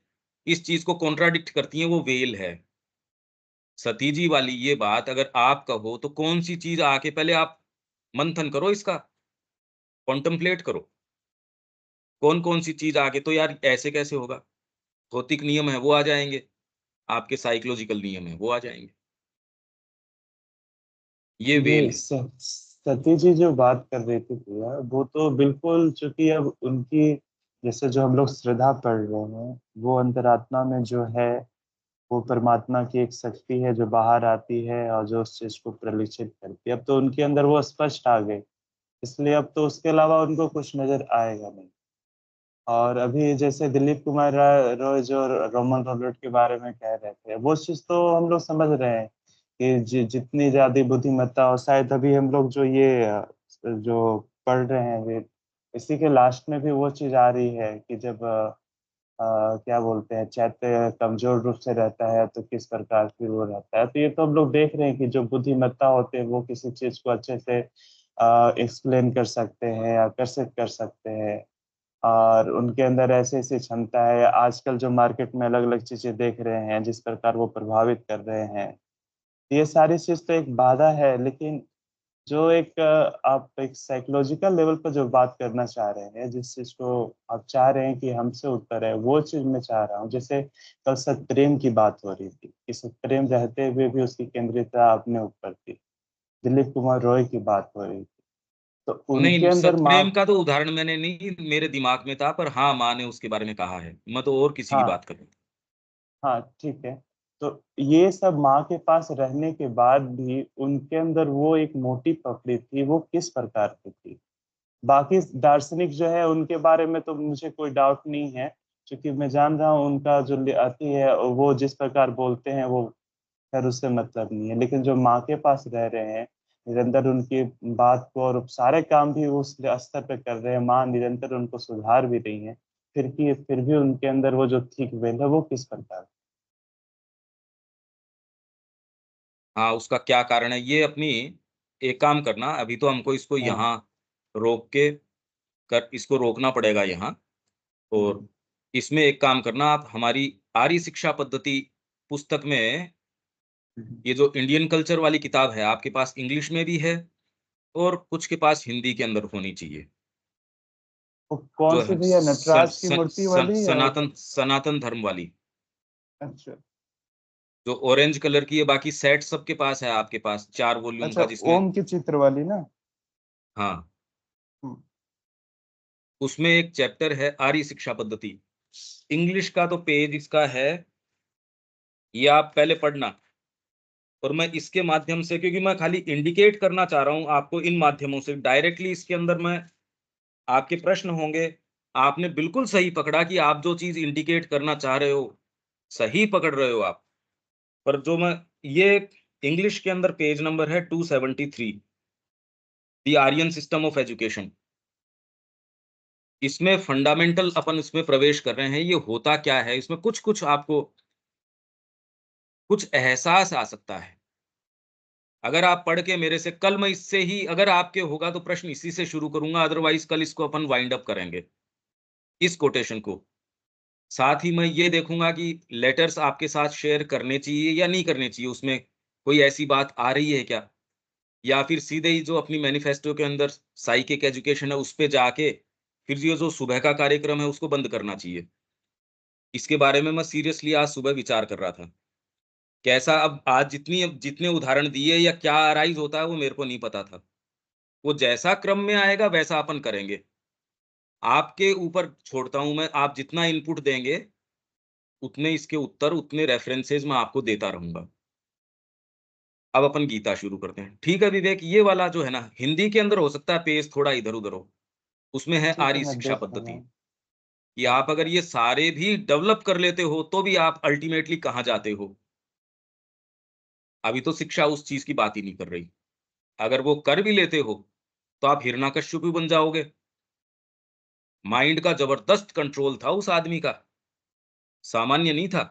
इस चीज को कॉन्ट्राडिक्ट करती हैं, वो वेल है। सती जी वाली ये बात अगर आप कहो तो कौन सी चीज आके, पहले आप मंथन करो इसका, कॉन्टम्पलेट करो, कौन कौन सी चीज आके, तो यार ऐसे कैसे होगा। भौतिक नियम है वो आ जाएंगे, आपके साइकोलॉजिकल नियम है वो आ जाएंगे, ये वेल ये है। सती जी जो बात कर रही थी भैया, वो तो बिल्कुल, चूंकि अब उनकी जैसे जो हम लोग श्रद्धा पढ़ रहे हैं, वो अंतरात्मा में जो है, वो परमात्मा की एक शक्ति है जो बाहर आती है और जो उस चीज को प्रलिखित करती है। अब तो उनके अंदर वो स्पष्ट आ गए, इसलिए अब तो उसके अलावा उनको कुछ नजर आएगा नहीं। और अभी जैसे दिलीप कुमार रॉय जो रोमन रोलेट के बारे में कह रहे थे, वो चीज तो हम लोग समझ रहे हैं कि जितनी ज्यादा बुद्धिमत्ता, और शायद अभी हम लोग जो ये जो पढ़ रहे हैं वे, इसी के लास्ट में भी वो चीज आ रही है कि जब क्या बोलते हैं, चैत्य कमजोर रूप से रहता है तो किस प्रकार फिर वो रहता है। तो ये तो हम लोग देख रहे हैं कि जो बुद्धिमत्ता होते हैं वो किसी चीज को अच्छे से एक्सप्लेन कर सकते हैं, आकर्षित कर सकते हैं, और उनके अंदर ऐसी ऐसी क्षमता है। आजकल जो मार्केट में अलग अलग चीजें देख रहे हैं, जिस प्रकार वो प्रभावित कर रहे हैं, ये सारी चीज तो एक बाधा है। लेकिन जो एक आप एक साइकोलॉजिकल लेवल पर जो बात करना चाह रहे हैं, जिस चीज को आप चाह रहे हैं कि हमसे उत्तर है, वो चीज मैं चाह रहा हूँ। जैसे कल सतप्रेम की बात हो रही थी कि सतप्रेम रहते हुए भी उसकी केंद्रितता अपने ऊपर थी। दिलीप कुमार रॉय की बात हो रही थी, तो उनके नहीं, अंदर माँ। सतप्रेम का तो उदाहरण मैंने नहीं मेरे दिमाग में था, पर हाँ माँ ने उसके बारे में कहा है, मैं तो और किसी की हाँ, बात कर रहा हूँ। हाँ, ठीक है। तो ये सब माँ के पास रहने के बाद भी उनके अंदर वो एक मोटी पकड़ी थी, वो किस प्रकार की थी। बाकी दार्शनिक जो है उनके बारे में तो मुझे कोई डाउट नहीं है, क्योंकि मैं जान रहा हूँ उनका जो अति है, वो जिस प्रकार बोलते हैं वो खैर उससे मतलब नहीं है। लेकिन जो माँ के पास रह रहे हैं, निरंतर उनकी बात को और सारे काम भी उस स्तर पे कर रहे हैं, माँ निरंतर उनको सुधार भी रही है, फिर भी उनके अंदर वो जो थिक वेल है वो किस प्रकार। हाँ, उसका क्या कारण है ये अपनी, एक काम करना, अभी तो हमको इसको हाँ। यहाँ रोक के कर, इसको रोकना पड़ेगा यहाँ। और इसमें एक काम करना, आप हमारी आर्य शिक्षा पद्धति पुस्तक में, ये जो इंडियन कल्चर वाली किताब है आपके पास इंग्लिश में भी है, और कुछ के पास हिंदी के अंदर होनी चाहिए, वो कौन जो सी है भैया, नटराज की मूर्ति वाली है? सनातन सनातन धर्म वाली, अच्छा। जो ऑरेंज कलर की है। बाकी सेट सबके पास है, आपके पास 4 वॉल्यूम अच्छा, का, जिसमें, ओम के चित्र वाली ना? हाँ, हम्म। उसमें एक चैप्टर है आर्य शिक्षा पद्धति। इंग्लिश का तो पेज इसका है, ये आप पहले पढ़ना। और मैं इसके माध्यम से, क्योंकि मैं खाली इंडिकेट करना चाह रहा हूं आपको इन माध्यमों से, डायरेक्टली इसके अंदर मैं, आपके प्रश्न होंगे। आपने बिल्कुल सही पकड़ा कि आप जो चीज इंडिकेट करना चाह रहे हो सही पकड़ रहे हो आप। पर जो मैं, ये इंग्लिश के अंदर पेज नंबर है 273, the Aryan system of education. इसमें फंडामेंटल अपन इसमें प्रवेश कर रहे हैं, ये होता क्या है, इसमें कुछ कुछ आपको कुछ एहसास आ सकता है अगर आप पढ़ के मेरे से। कल मैं इससे ही, अगर आपके होगा तो प्रश्न इसी से शुरू करूंगा, अदरवाइज कल इसको अपन वाइंड अप करेंगे, इस कोटेशन को। साथ ही मैं ये देखूंगा कि लेटर्स आपके साथ शेयर करने चाहिए या नहीं करने चाहिए, उसमें कोई ऐसी बात आ रही है क्या, या फिर सीधे ही जो अपनी मैनिफेस्टो के अंदर साइकिक एजुकेशन है उस पे जाके फिर ये जो सुबह का कार्यक्रम है उसको बंद करना चाहिए। इसके बारे में मैं सीरियसली आज सुबह विचार कर रहा था। कैसा, अब आज जितने उदाहरण दिए या क्या अराइज होता है वो मेरे को नहीं पता था। वो जैसा क्रम में आएगा वैसा अपन करेंगे। आपके ऊपर छोड़ता हूं मैं, आप जितना इनपुट देंगे उतने इसके उत्तर, उतने रेफरेंसेस मैं आपको देता रहूंगा। अब अपन गीता शुरू करते हैं, ठीक है विवेक? ये वाला जो है ना, हिंदी के अंदर हो सकता है पेज थोड़ा इधर उधर हो, उसमें है ठीक है, आर्य मैं शिक्षा देख रहा पद्धति। हूँ। कि हाँ। आप अगर ये सारे भी डेवलप कर लेते हो तो भी आप अल्टीमेटली कहाँ जाते हो। अभी तो शिक्षा उस चीज की बात ही नहीं कर रही। अगर वो कर भी लेते हो तो आप हिरण्यकश्यप भी बन जाओगे। माइंड का जबरदस्त कंट्रोल था उस आदमी का, सामान्य नहीं था।